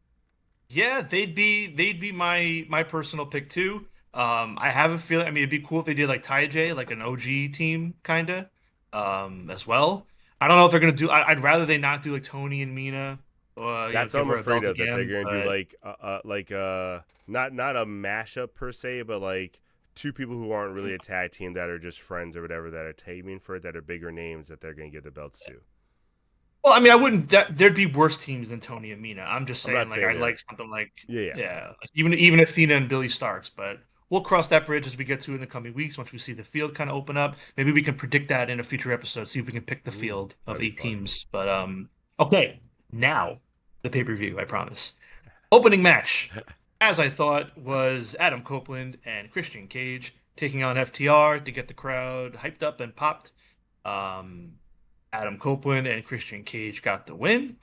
B: Yeah, they'd be my personal pick too. I have a feeling. I mean, it'd be cool if they did like Ty J, like an OG team kinda, as well. I don't know if they're gonna do. I'd rather they not do like Tony and Mina,
A: That's what
B: give
A: I'm
B: her a
A: afraid
B: belt
A: of. That they're
B: again.
A: gonna do
B: But
A: not a mashup per se, but like two people who aren't really a tag team that are just friends or whatever that are teaming for it, that are bigger names that they're gonna give the belts to.
B: well, I mean, I wouldn't. There'd be worse teams than Tony and Mina. I'm just
A: I'm
B: saying,
A: not
B: like,
A: saying
B: I'd
A: they're.
B: like something like,
A: Yeah, yeah.
B: yeah, like even Athena and Billy Starks. But we'll cross that bridge as we get to in the coming weeks. Once we see the field kind of open up, maybe we can predict that in a future episode. See if we can pick the
A: Ooh,
B: field of
A: that'd be
B: eight
A: fun.
B: teams. But okay, now the pay-per-view. I promise. Opening match, as I thought, was Adam Copeland and Christian Cage taking on FTR to get the crowd hyped up and popped. Um, Adam Copeland and Christian Cage got the win.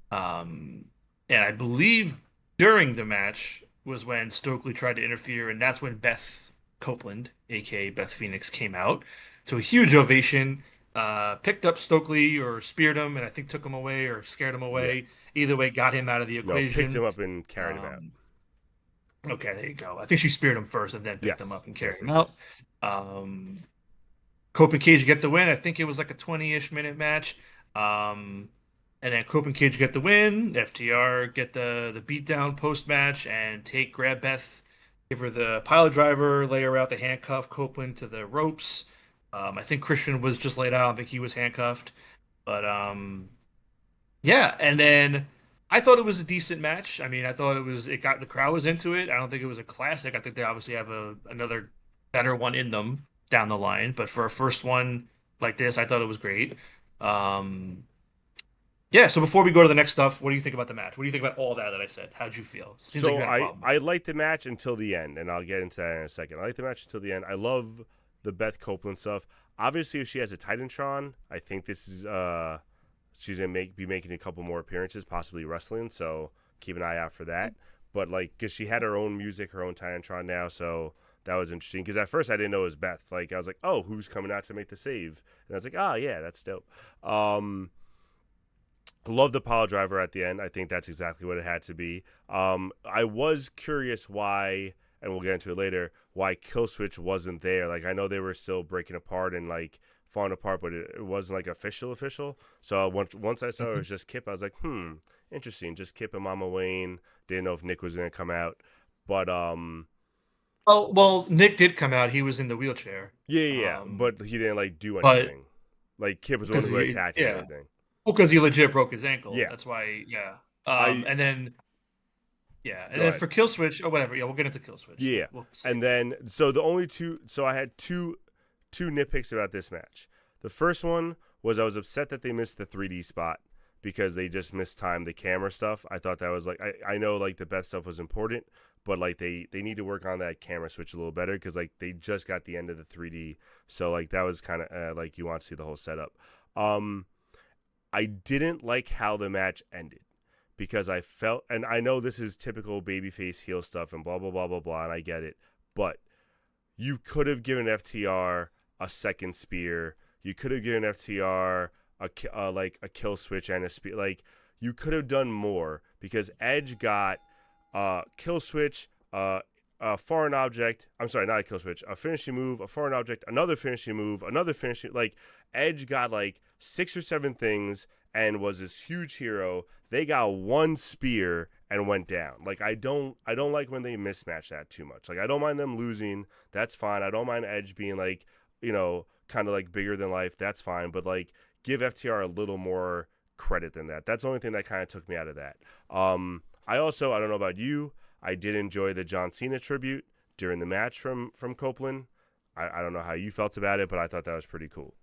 B: Um, and I believe during the match was when Stokely tried to interfere, and that's when Beth Copeland, aka Beth Phoenix, came out. So a huge ovation. Picked up Stokely or speared him, and I think took him away or scared him
A: Yeah.
B: away. Either way, got him out of the
A: No, picked him
B: equation.
A: up and carried him out.
B: Um, okay, there you go. I think she speared him first and then picked him
A: Yes.
B: up and carried
A: Yes.
B: him
A: Yes.
B: out.
A: Yes.
B: Um, Cope and Cage get the win. I think it was like a 20-ish minute match. Um, and then Cope and Cage get the win. FTR get the beatdown post match and grab Beth, give her the pile driver, lay her out the handcuff Copeland to the ropes. I think Christian was just laid out. I don't think he was handcuffed. But yeah, and then I thought it was a decent match. I mean, I thought it got the crowd was into it. I don't think it was a classic. I think they obviously have another better one in them down the line, but for a first one like this, I thought it was great. Um, yeah, so before we go to the next stuff, what do you think about the match? What do you think about all that I said? How'd you feel? Seems like you
A: So
B: had a problem with
A: I
B: it.
A: liked the match until the end, and I'll get into that in a second. I like the match until the end. I love the Beth Copeland stuff. Obviously, if she has a Titantron, I think this is she's gonna be making a couple more appearances, possibly wrestling. So keep an eye out for that. But like, cause she had her own music, her own Titantron now, so that was interesting. Because at first I didn't know it was Beth. Like I was like, oh, who's coming out to make the save? And I was like, oh yeah, that's dope. Love the pile driver at the end. I think that's exactly what it had to be. I was curious why, and we'll get into it later, why Killswitch wasn't there. Like I know they were still breaking apart and like falling apart, but it wasn't like official. So once I saw it was just Kip, I was like, interesting. Just Kip and Mama Wayne. Didn't know if Nick was gonna come out, but
B: Well, Nick did come out. He was in the wheelchair.
A: yeah.
B: Um,
A: But he didn't like do
B: but
A: anything. Like Kip was the one
B: because
A: who attacked him and
B: yeah,
A: everything.
B: well, because he legit broke his ankle.
A: Yeah,
B: That's why, yeah.
A: I
B: And then yeah, and
A: go
B: then
A: ahead.
B: for Kill Switch or whatever, yeah, we'll get into Kill Switch.
A: Yeah,
B: We'll say
A: and then so the only two. So I had two nitpicks about this match. The first one was I was upset that they missed the 3D spot because they just mistimed the camera stuff. I thought that was like I know like the Beth stuff was important, but like they need to work on that camera switch a little better because like they just got the end of the 3D, so like that was kind of like you want to see the whole setup. I didn't like how the match ended because I felt, and I know this is typical babyface heel stuff and blah blah blah blah blah, and I get it, but you could have given FTR a second spear. You could have given FTR like a kill switch and a spear. Like you could have done more because Edge got kill switch, a foreign object. I'm sorry, not a kill switch. A finishing move, a foreign object, another finishing move, another finishing. Like Edge got like 6 or 7 things and was this huge hero. They got one spear and went down. Like I don't like when they mismatch that too much. Like I don't mind them losing. That's fine. I don't mind Edge being like, kind of like bigger than life. That's fine. But like give FTR a little more credit than that. That's the only thing that kind of took me out of that. I don't know about you, I did enjoy the John Cena tribute during the match from Copeland. I don't know how you felt about it, but I thought that was pretty cool.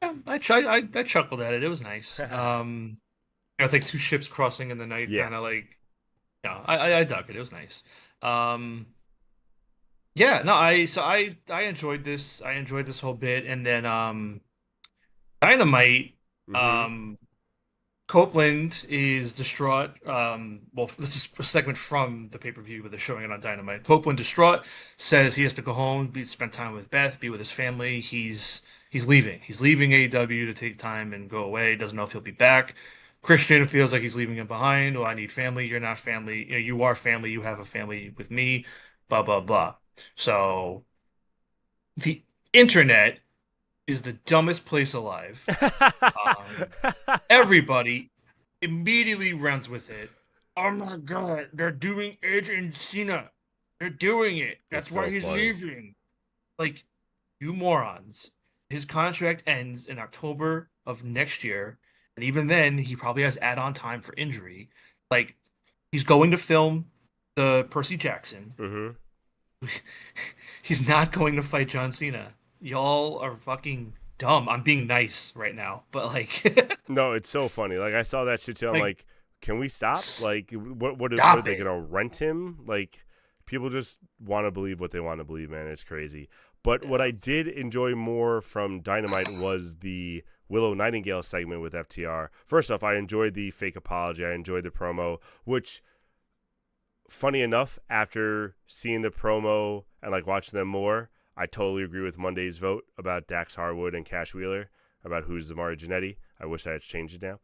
B: Yeah, I chuckled at it. It was nice. It's like two ships crossing in the night,
A: Yeah.
B: kind of like, I dug it. It was nice. Um, yeah, no, I enjoyed this. I enjoyed this whole bit, and then Dynamite.
A: Mm-hmm.
B: Um, Copeland is distraught. Well, this is a segment from the pay-per-view, but they're showing it on Dynamite. Copeland, distraught, says he has to go home, spend time with Beth, be with his family. He's leaving. He's leaving AEW to take time and go away. Doesn't know if he'll be back. Christian feels like he's leaving him behind. Oh, I need family. You're not family. You are family. You have a family with me. Blah blah blah. So the internet is the dumbest place alive. Um, Everybody immediately runs with it. Oh my God, they're doing Edge and Cena. They're doing it.
A: It's
B: That's why
A: so
B: he's
A: funny.
B: leaving. Like, you morons. His contract ends in October of next year. And even then, he probably has add-on time for injury. Like, he's going to film the Percy Jackson.
A: Mm-hmm.
B: He's not going to fight John Cena. Y'all are fucking dumb. I'm being nice right now, but like,
A: No, it's so funny. Like I saw that shit too. I'm
B: like,
A: like, can we stop? Like, what are
B: stop
A: they
B: it.
A: gonna rent him? Like, people just want to believe what they want to believe, man. It's crazy. But what I
B: Yeah.
A: did enjoy more from Dynamite was the Willow Nightingale segment with FTR. First off, I enjoyed the fake apology. I enjoyed the promo, which, funny enough, after seeing the promo and like watching them more, I totally agree with Monday's vote about Dax Harwood and Cash Wheeler about who's the Mario Jannetty. I wish I had changed it now.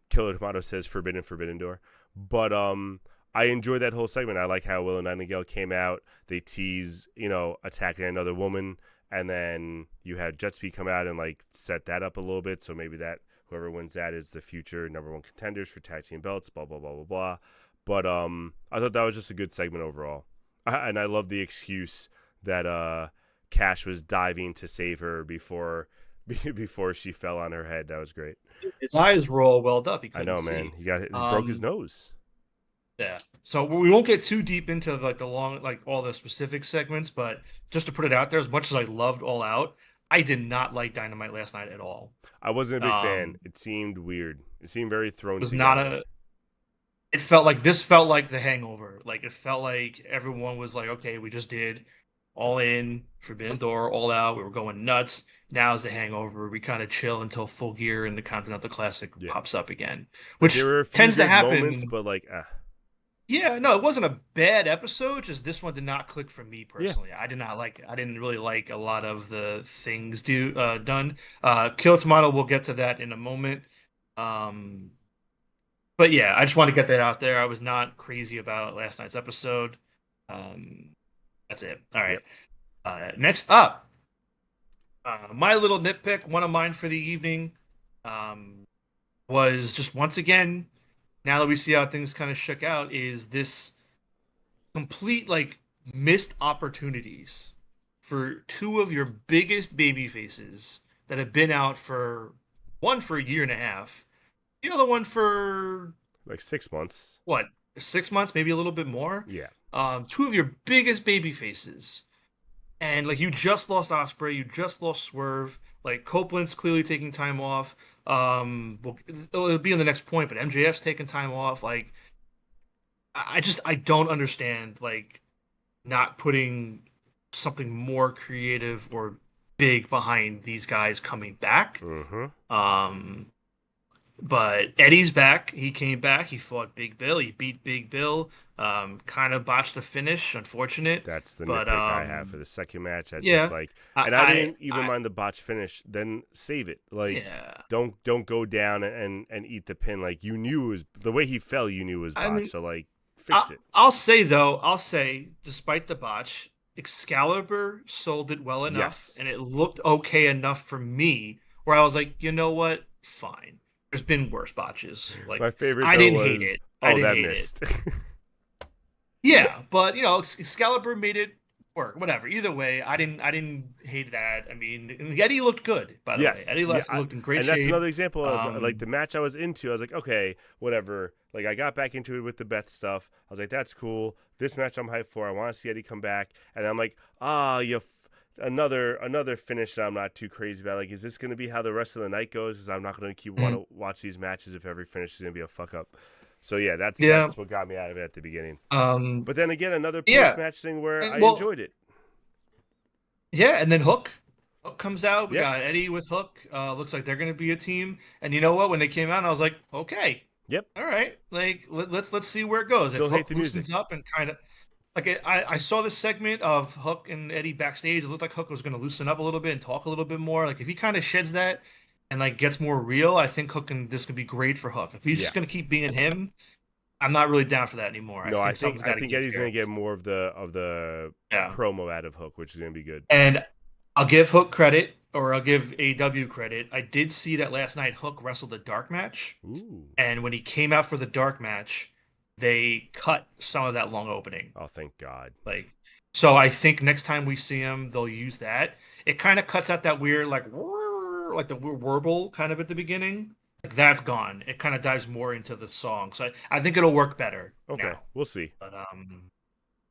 A: Killer Tomato says forbidden door. But I enjoyed that whole segment. I like how Willow Nightingale came out. They tease, attacking another woman, and then you had Jetspeed come out and like set that up a little bit. So maybe that whoever wins that is the future number 1 contenders for tag team belts. Blah blah blah blah blah. But I thought that was just a good segment overall, and I love the excuse that Cash was diving to save her before she fell on her head. That was great.
B: His eyes were all welled up. He
A: I
B: couldn't
A: know, man.
B: see.
A: He broke his nose.
B: Yeah. So we won't get too deep into like the long, like all the specific segments, but just to put it out there, as much as I loved All Out, I did not like Dynamite last night at all.
A: I wasn't a big fan.
B: Um,
A: It seemed weird. It seemed very thrown
B: was not
A: together.
B: a. It felt like this felt like The Hangover. Like it felt like everyone was like, okay, we just did All In, Forbidden Door, All Out. We were going nuts. Now's The Hangover. We kind of chill until Full Gear and the Continental Classic
A: Yeah.
B: pops up again,
A: Like there
B: which
A: were a few
B: tends to
A: good moments,
B: happen.
A: but like,
B: Yeah, no, it wasn't a bad episode. Just this one did not click for me
A: yeah,
B: personally. I did not like. I didn't really like a lot of the things done. Kill Tomato. We'll get to that in a moment. Um, but yeah, I just want to get that out there. I was not crazy about last night's episode. Um, that's it. All right.
A: yep.
B: Next up, my little nitpick. One of mine for the evening, um, was just once again. Now that we see how things kind of shook out, is this complete like missed opportunities for two of your biggest baby faces that have been out for one for a year and a half, the other one for
A: Like 6 months.
B: what, 6 months, maybe a little bit more.
A: Yeah.
B: Two of your biggest baby faces, and like you just lost Osprey, you just lost Swerve. Like Copeland's clearly taking time off. Well, it'll be in the next point, but MJF's taking time off. Like I don't understand like not putting something more creative or big behind these guys coming back.
A: Mm-hmm.
B: Um, but Eddie's back. He came back. He fought Big Bill. He beat Big Bill. Kind of botched the finish. Unfortunate.
A: That's the
B: But
A: nitpick I have for the second match. I just
B: yeah,
A: like,
B: I,
A: and I didn't even
B: I
A: mind the botch finish. Then save it. Like,
B: yeah.
A: don't go down and eat the pin. Like you knew it was the way he fell. You knew it was
B: I
A: botched.
B: mean,
A: So like, fix it.
B: I'll say, despite the botch, Excalibur sold it well enough,
A: Yes.
B: and it looked okay enough for me, where I was like, you know what? Fine. There's been worse botches.
A: My
B: Like,
A: favorite
B: I
A: though
B: didn't hate
A: was,
B: it. I
A: oh,
B: didn't
A: that
B: hate it.
A: missed.
B: Yeah, but Excalibur made it work. Whatever. Either way, I didn't hate that. I mean, and Eddie looked good, by the way.
A: Yes,
B: Eddie
A: yeah,
B: looked in great
A: and that's
B: shape.
A: another example of like
B: Um,
A: the match I was into. I was like, okay, whatever. Like I got back into it with the Beth stuff. I was like, that's cool. This match I'm hyped for. I want to see Eddie come back, and I'm like, another finish that I'm not too crazy about. Like, is this going to be how the rest of the night goes? Because I'm not going to keep want
B: mm,
A: to watch these matches if every finish is going to be a fuck up. So yeah, that's
B: yeah.
A: that's what got me out of it at the beginning.
B: Um,
A: But then again, another post
B: yeah.
A: match thing where I
B: Well,
A: enjoyed it.
B: yeah, and then Hook comes out. We
A: Yep,
B: got Eddie with Hook. Looks like they're gonna be a team. And you know what? When they came out, I was like, okay,
A: yep.
B: all right. Like let's see where it goes. If
A: Still hate
B: Hook
A: the music.
B: loosens up and kind of like I saw this segment of Hook and Eddie backstage. It looked like Hook was gonna loosen up a little bit and talk a little bit more. Like if he kind of sheds that and like gets more real, I think Hook and this could be great for Hook. If he's
A: Yeah.
B: just gonna keep being him, I'm not really down for that anymore. I
A: No, I
B: think
A: think
B: something's
A: I
B: got to
A: think
B: give
A: Eddie's gonna
B: here.
A: get more of the
B: Yeah.
A: promo out of Hook, which is gonna be good.
B: And I'll give Hook credit, or I'll give AW credit. I did see that last night Hook wrestled a dark match,
A: Ooh.
B: and when he came out for the dark match, they cut some of that long opening.
A: Oh, thank God.
B: Like, so I think next time we see him, they'll use that. It kind of cuts out that weird, like, like the warble kind of at the beginning. Like that's gone. It kind of dives more into the song. So I think it'll work better
A: Okay,
B: now.
A: we'll see.
B: But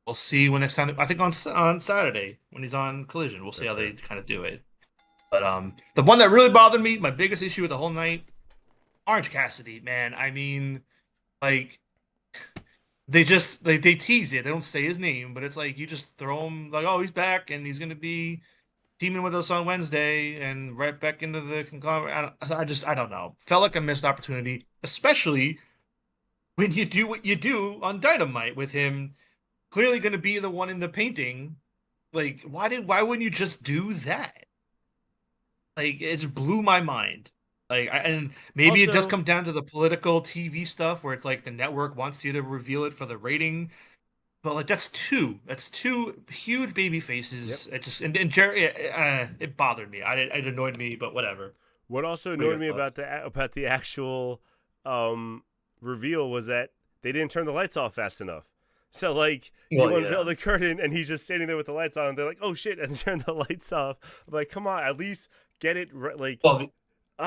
B: we'll see when next time. I think on Saturday when he's on Collision, we'll see how
A: That's
B: they
A: fair.
B: kind of do it. But the one that really bothered me, my biggest issue with the whole night, Orange Cassidy, man. I mean, like they tease it. They don't say his name, but it's like you just throw him like, oh, he's back and he's gonna be teaming with us on Wednesday and right back into the conglomerate. I don't know. Felt like a missed opportunity, especially when you do what you do on Dynamite with him clearly gonna be the one in the painting. Like, why wouldn't you just do that? Like it just blew my mind. And maybe it does
A: Also,
B: come down to the political TV stuff where it's like the network wants you to reveal it for the rating, but like that's two huge baby
A: yep.
B: faces. It just and Jerry, it bothered me. It annoyed me, but whatever.
A: What also
B: What are your
A: annoyed me
B: thoughts?
A: about the actual um reveal was that they didn't turn the lights off fast enough. So like
B: Well,
A: you unveil
B: yeah.
A: the curtain and he's just standing there with the lights on and they're like, "Oh shit," and they turn the lights off. I'm like, "Come on, at least get it like
B: Well,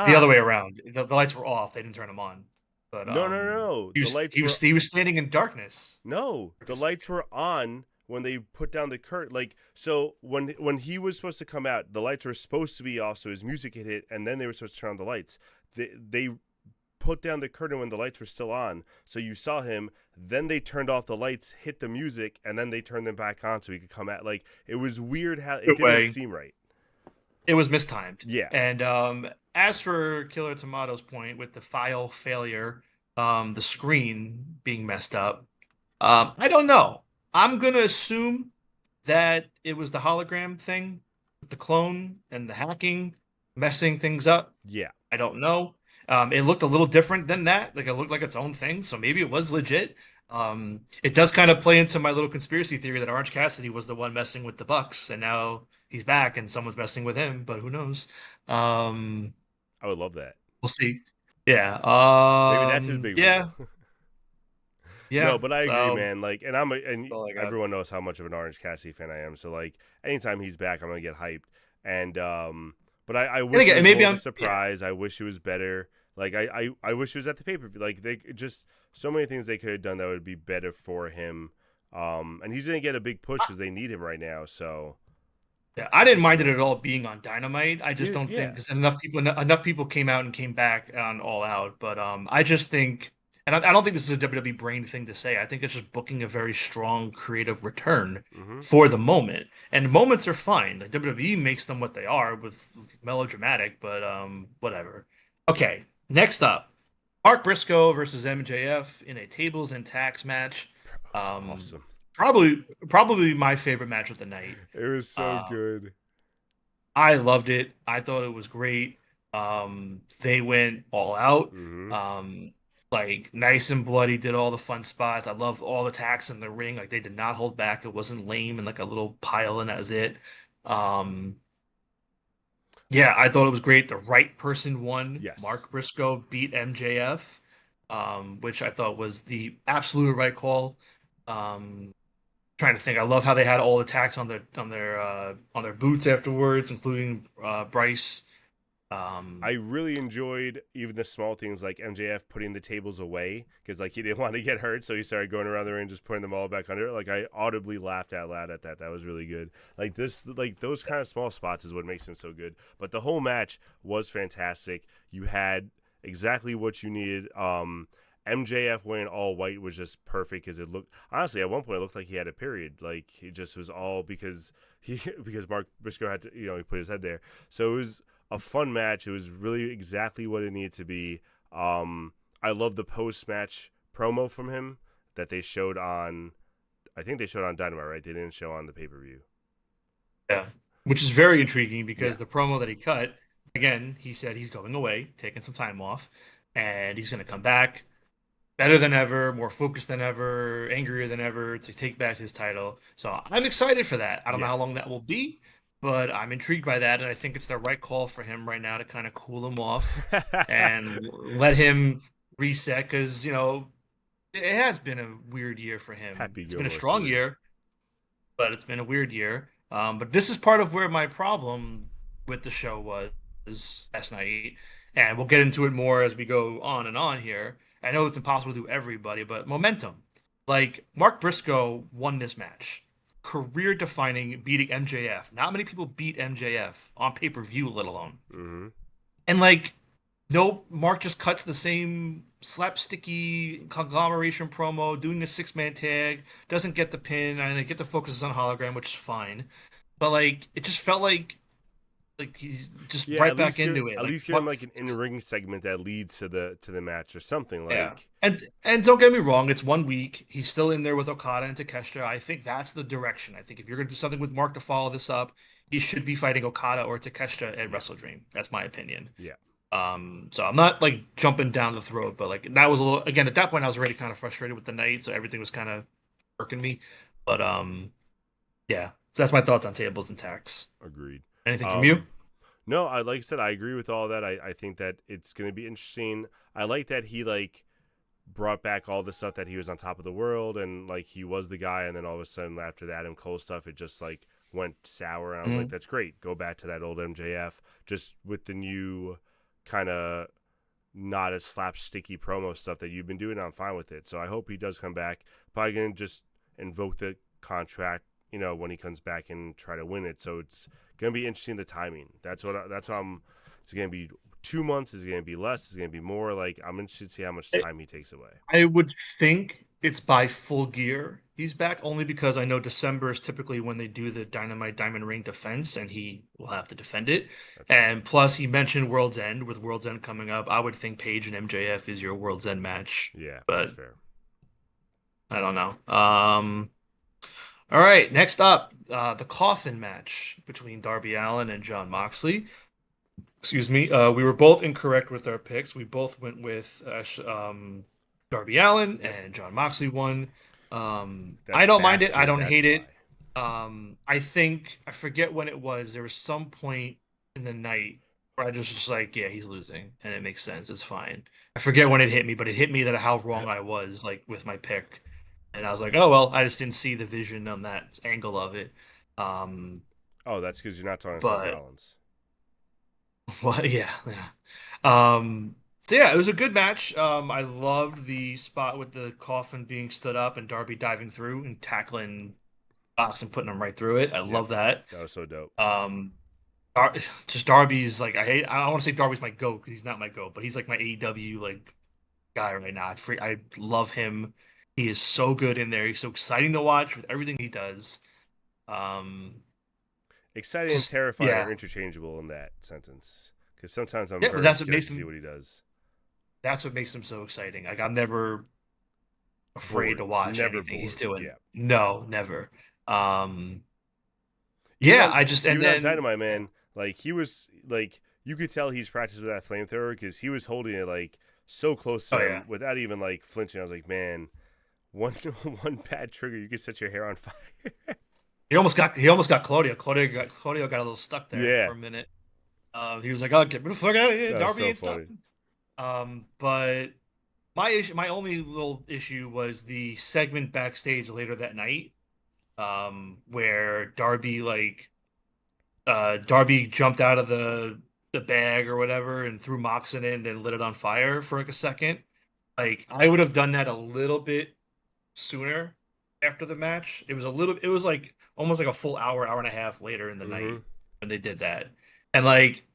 B: the other
A: ah,
B: way around. The lights were off. They didn't turn them on. But
A: no, no, no, no.
B: he
A: The
B: was
A: lights
B: he
A: were
B: was he was standing in darkness.
A: No, the lights were on when they put down the curtain. Like so, when he was supposed to come out, the lights were supposed to be off, so his music had hit, and then they were supposed to turn on the lights. They put down the curtain when the lights were still on, so you saw him. Then they turned off the lights, hit the music, and then they turned them back on so he could come out. Like it was weird how it
B: Good
A: didn't
B: way.
A: seem right.
B: It was mistimed.
A: Yeah,
B: And as for Killer Tomato's point with the file failure, the screen being messed up, I don't know. I'm gonna assume that it was the hologram thing with the clone and the hacking messing things up.
A: yeah.
B: I don't know. It looked a little different than that. Like it looked like its own thing, so maybe it was legit. It does kind of play into my little conspiracy theory that Orange Cassidy was the one messing with the Bucks, and now he's back and someone's messing with him, but who knows? Um,
A: I would love that.
B: we'll see. Yeah.
A: Maybe that's his big
B: Yeah.
A: reveal. No,
B: Yeah.
A: but I agree,
B: So
A: man. Like, and
B: that's all I got.
A: everyone knows how much of an Orange Cassidy fan I am. So like, anytime he's back, I'm gonna get hyped. And but I
B: And
A: wish it
B: again,
A: was
B: maybe
A: more of a
B: I'm yeah.
A: surprise. I wish it was better. Like I wish it was at the pay per view. Like they just so many things they could have done that would be better for him. And he's gonna get a big push because they need him right now. So
B: Yeah, I
A: we'll
B: didn't
A: see.
B: mind it at all being on Dynamite. I just don't think
A: Yeah.
B: because enough people came out and came back on All Out. But I just think, and I don't think this is a WWE brain thing to say. I think it's just booking a very strong creative return
A: Mm-hmm.
B: for the moment. And moments are fine. Like WWE makes them what they are with melodramatic, but whatever. Okay, next up, Mark Briscoe versus MJF in a tables and tax match.
A: That was
B: Um,
A: awesome.
B: probably my favorite match of the night.
A: It was so
B: Um,
A: good.
B: I loved it. I thought it was great. They went all out.
A: Mm-hmm.
B: Um, like nice and bloody, did all the fun spots. I love all the attacks in the ring. Like they did not hold back. It wasn't lame and like a little pile and that was it. Um, yeah, I thought it was great. The right person won.
A: Yes.
B: Mark Briscoe beat MJF, which I thought was the absolute right call. Trying to think, I love how they had all the attacks on their boots afterwards, including Bryce.
A: I
B: Um,
A: really enjoyed even the small things like MJF putting the tables away because like he didn't want to get hurt, so he started going around the ring just putting them all back under. Like I audibly laughed out loud at that. That was really good. Like this, like those kind of small spots is what makes him so good. But the whole match was fantastic. You had exactly what you needed. MJF wearing all white was just perfect because it looked honestly at one point it looked like he had a period. Like he just was all because he because Mark Briscoe had to he put his head there. So it was a fun match. It was really exactly what it needed to be. I love the post match promo from him that they showed on. I think they showed on Dynamite, right? They didn't show on the pay per view.
B: yeah, which is very intriguing
A: Yeah,
B: because the promo that he cut, again, he said he's going away, taking some time off, and he's going to come back better than ever, more focused than ever, angrier than ever to take back his title. So I'm excited for that. I don't know
A: yeah,
B: how long that will be, but I'm intrigued by that, and I think it's the right call for him right now to kind of cool him off and let him reset because, it has been a weird year for him.
A: Happy
B: It's been a
A: Gilmore's
B: strong
A: career.
B: year, but it's been a weird year. But this is part of where my problem with the show was last night, and we'll get into it more as we go on and on here. I know it's impossible to do everybody, but momentum. Like Mark Briscoe won this match, career defining, beating MJF. Not many people beat MJF on pay-per-view, let alone.
A: Mm-hmm.
B: And like, nope, Mark just cuts the same slapsticky conglomeration promo, doing a six-man tag, doesn't get the pin, and I get the focus on hologram, which is fine. But like, it just felt like he's just
A: Yeah,
B: right back into it.
A: at
B: Like
A: least give him
B: what?
A: like an in ring segment that leads to the match or something
B: Yeah.
A: like.
B: And don't get me wrong, it's 1 week. He's still in there with Okada and Takeshita. I think that's the direction. I think if you're going to do something with Mark to follow this up, he should be fighting Okada or Takeshita at
A: Yeah,
B: Wrestle Dream. That's my opinion.
A: yeah,
B: So I'm not like jumping down the throat, but like that was a little again at that point I was already kind of frustrated with the night, so everything was kind of irking me. But yeah. So that's my thoughts on tables and tax.
A: agreed.
B: Anything from you?
A: Um, no, I like I said, I agree with all that. I think that it's gonna be interesting. I like that he like brought back all the stuff that he was on top of the world and like he was the guy, and then all of a sudden after the Adam Cole stuff, it just like went sour, and I was like,
B: Mhm.
A: that's great. Go back to that old MJF, just with the new kind of not as slapsticky promo stuff that you've been doing. I'm fine with it. So I hope he does come back. Probably gonna just invoke the contract, when he comes back and try to win it. So it's gonna be interesting the timing. That's what I'm. It's gonna be 2 months. Is it gonna be less? Is it gonna be more? Like I'm interested to see how much time he takes away.
B: I would think it's by full gear. He's back only because I know December is typically when they do the Dynamite Diamond Ring defense, and he will have to defend it.
A: That's fair.
B: And plus, he mentioned World's End. With World's End coming up, I would think Page and MJF is your World's End match.
A: Yeah, that's
B: But
A: fair.
B: I don't know. All right, next up, the coffin match between Darby Allin and John Moxley. Excuse me. We were both incorrect with our picks. We both went with Darby Allin,
A: Yep.
B: and John Moxley won. I
A: That
B: don't mind it. I
A: bastard.
B: don't
A: That's
B: hate it.
A: why.
B: I think I forget when it was. There was some point in the night where I just like, yeah, he's losing, and it makes sense. It's fine. I forget when it hit me, but it hit me that how wrong I was, like with my pick, and I was like, oh well, I just didn't see the vision on that angle of it. Um,
A: Oh, that's because you're not talking Seth
B: but
A: Rollins.
B: well, yeah, yeah. So yeah, it was a good match. I loved the spot with the coffin being stood up and Darby diving through and tackling Box and putting him right through it. I
A: Yep,
B: love that.
A: that was so dope.
B: Um, Dar just Darby's like I don't want to say Darby's my goat because he's not my goat, but he's like my AEW like guy right now. I love him. He is so good in there. He's so exciting to watch with everything he does. Um,
A: Exciting and terrifying are
B: yeah,
A: interchangeable in that sentence because sometimes I'm
B: yeah, but
A: very scared to see what he does.
B: that's what makes him so exciting. Like I'm never afraid to
A: Bored,
B: watch
A: never
B: anything he's
A: bored.
B: doing.
A: Yeah,
B: No, never. Um, yeah, I just and
A: even on
B: then
A: Dynamite, man, like he was like you could tell he's practiced with that flamethrower because he was holding it like so close to
B: Oh
A: him
B: yeah.
A: without even like flinching. I was like, man, one one bad trigger, you could set your hair on fire.
B: He almost got Claudio. Claudio got a little stuck there for
A: Yeah,
B: a minute. He was like, "Oh, get me the fuck out of here!
A: that was
B: Darby
A: so
B: ain't
A: funny.
B: stopping." But my only little issue was the segment backstage later that night, where Darby jumped out of the bag or whatever and threw Mox in it and lit it on fire for like a second. Like I would have done that a little bit sooner after the match. It was like almost like a full hour and a half later in the
A: Mm-hmm.
B: night when they did that. And like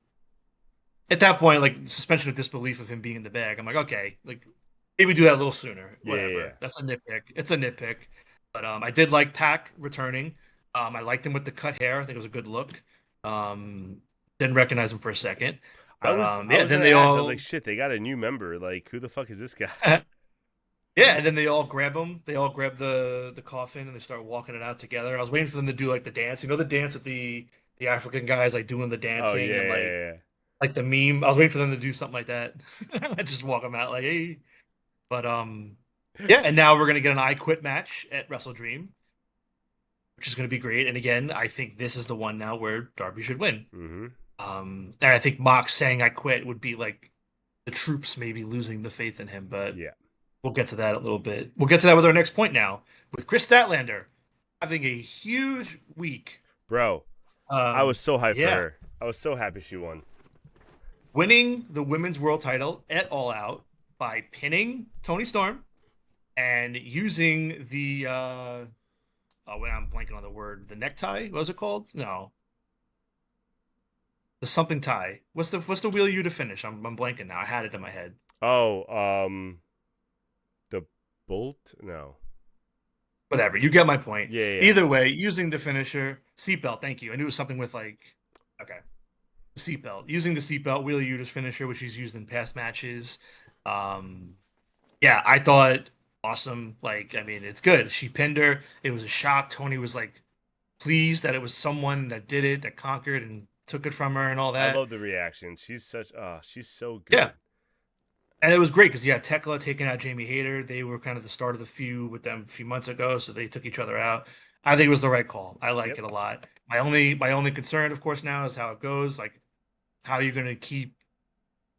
B: at that point, like suspension of disbelief of him being in the bag, I'm like, okay, like maybe do that a little sooner.
A: Yeah, yeah, yeah.
B: Whatever. That's a nitpick. It's a nitpick. But I did like Pac returning. I liked him with the cut hair. I think it was a good look. Um, didn't recognize him for a second. But
A: I
B: yeah,
A: was
B: then
A: gonna
B: they
A: ask. I was like,
B: all
A: shit, they got a new member. Like, who the fuck is this guy?
B: yeah, and then they all grab him. They all grab the coffin and they start walking it out together. I was waiting for them to do like the dance. You know the dance with the African guys like doing the
A: Oh
B: dancing
A: yeah,
B: and
A: yeah, yeah.
B: like the meme. I was waiting for them to do something like that. I just walk them out like, hey. But yeah, and now we're gonna get an I Quit match at Wrestle Dream, which is gonna be great. And again, I think this is the one now where Darby should win.
A: Mm-hmm.
B: And I think Mox saying I quit would be like the troops maybe losing the faith in him, but
A: Yeah,
B: we'll get to that a little bit. We'll get to that with our next point now, with Chris Statlander having a huge week.
A: bro. I was so hyped for
B: Yeah,
A: her. I was so happy she won.
B: winning the women's world title at All Out by pinning Tony Storm and using the oh, when I'm blanking on the word, the necktie. What was it called? No, the something tie. What's the wheel you to finish? I'm blanking now. I had it in my head.
A: Oh, the bolt? No.
B: Whatever. You get my point.
A: Yeah, yeah, yeah.
B: Either way, using the finisher seatbelt. Thank you. I knew it was something with like okay. Seatbelt. Using the seatbelt, Wheeler Yuta's finisher, which he's used in past matches. Um, yeah, I thought awesome. Like, I mean, it's good. She pinned her. It was a shock. Tony was like pleased that it was someone that did it, that conquered and took it from her and all
A: I
B: that.
A: love the reaction. She's so
B: Yeah.
A: good.
B: And it was great because you had Tekla taking out Jamie Hayter. They were kind of the start of the feud with them a few months ago, so they took each other out. I think it was the right call. I like
A: Yep.
B: it a lot. My only concern, of course, now is how it goes. Like, how are you going to keep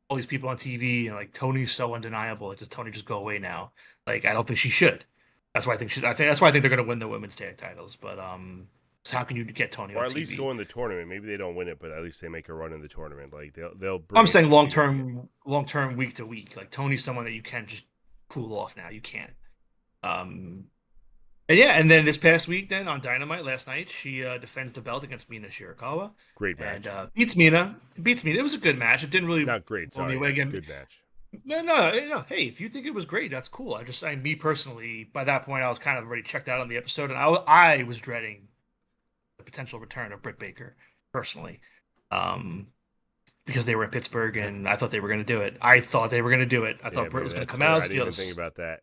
B: all these people on TV and like Tony's so undeniable? Like, does Tony just go away now? Like, I don't think she should. That's why I think that's why I think they're going to win the women's tag titles. But so how can you get Tony
A: Or
B: on
A: at least
B: TV?
A: go in the tournament. Maybe they don't win it, but at least they make a run in the tournament. Like they'll
B: I'm
A: bring it
B: saying
A: significant.
B: long term, week to week. Like Tony's someone that you can't just cool off now. You can't. Um, and yeah, and then this past week, then on Dynamite last night, she defends the belt against Mina Shirakawa
A: Great
B: and
A: match.
B: beats Mina. Beats Mina. It was a good match. It didn't really
A: Not great,
B: blow me
A: sorry.
B: away again.
A: Good match.
B: No, no, no. Hey, if you think it was great, that's cool. Me personally, by that point, I was kind of already checked out on the episode, and I was dreading the potential return of Britt Baker personally, um, because they were in Pittsburgh, and I thought they were going to do it. I thought they were going to do it. I
A: Yeah,
B: thought Britt
A: maybe
B: was going to
A: that's
B: come
A: fair.
B: out,
A: I didn't even think about that.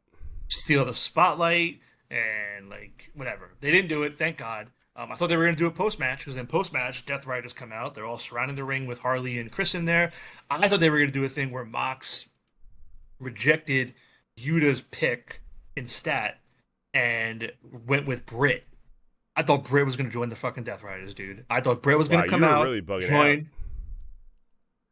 B: steal the spotlight, and like whatever. They didn't do it, thank God. I thought they were going to do a post match because then post match, Death Riders come out. They're all surrounding the ring with Harley and Chris in there. I thought they were going to do a thing where Mox rejected Yuta's pick in stat and went with Britt. I thought Britt was going to join the fucking Death Riders, dude. I thought Britt was going
A: Wow,
B: to
A: you
B: come
A: were
B: out,
A: really bugging out.
B: join,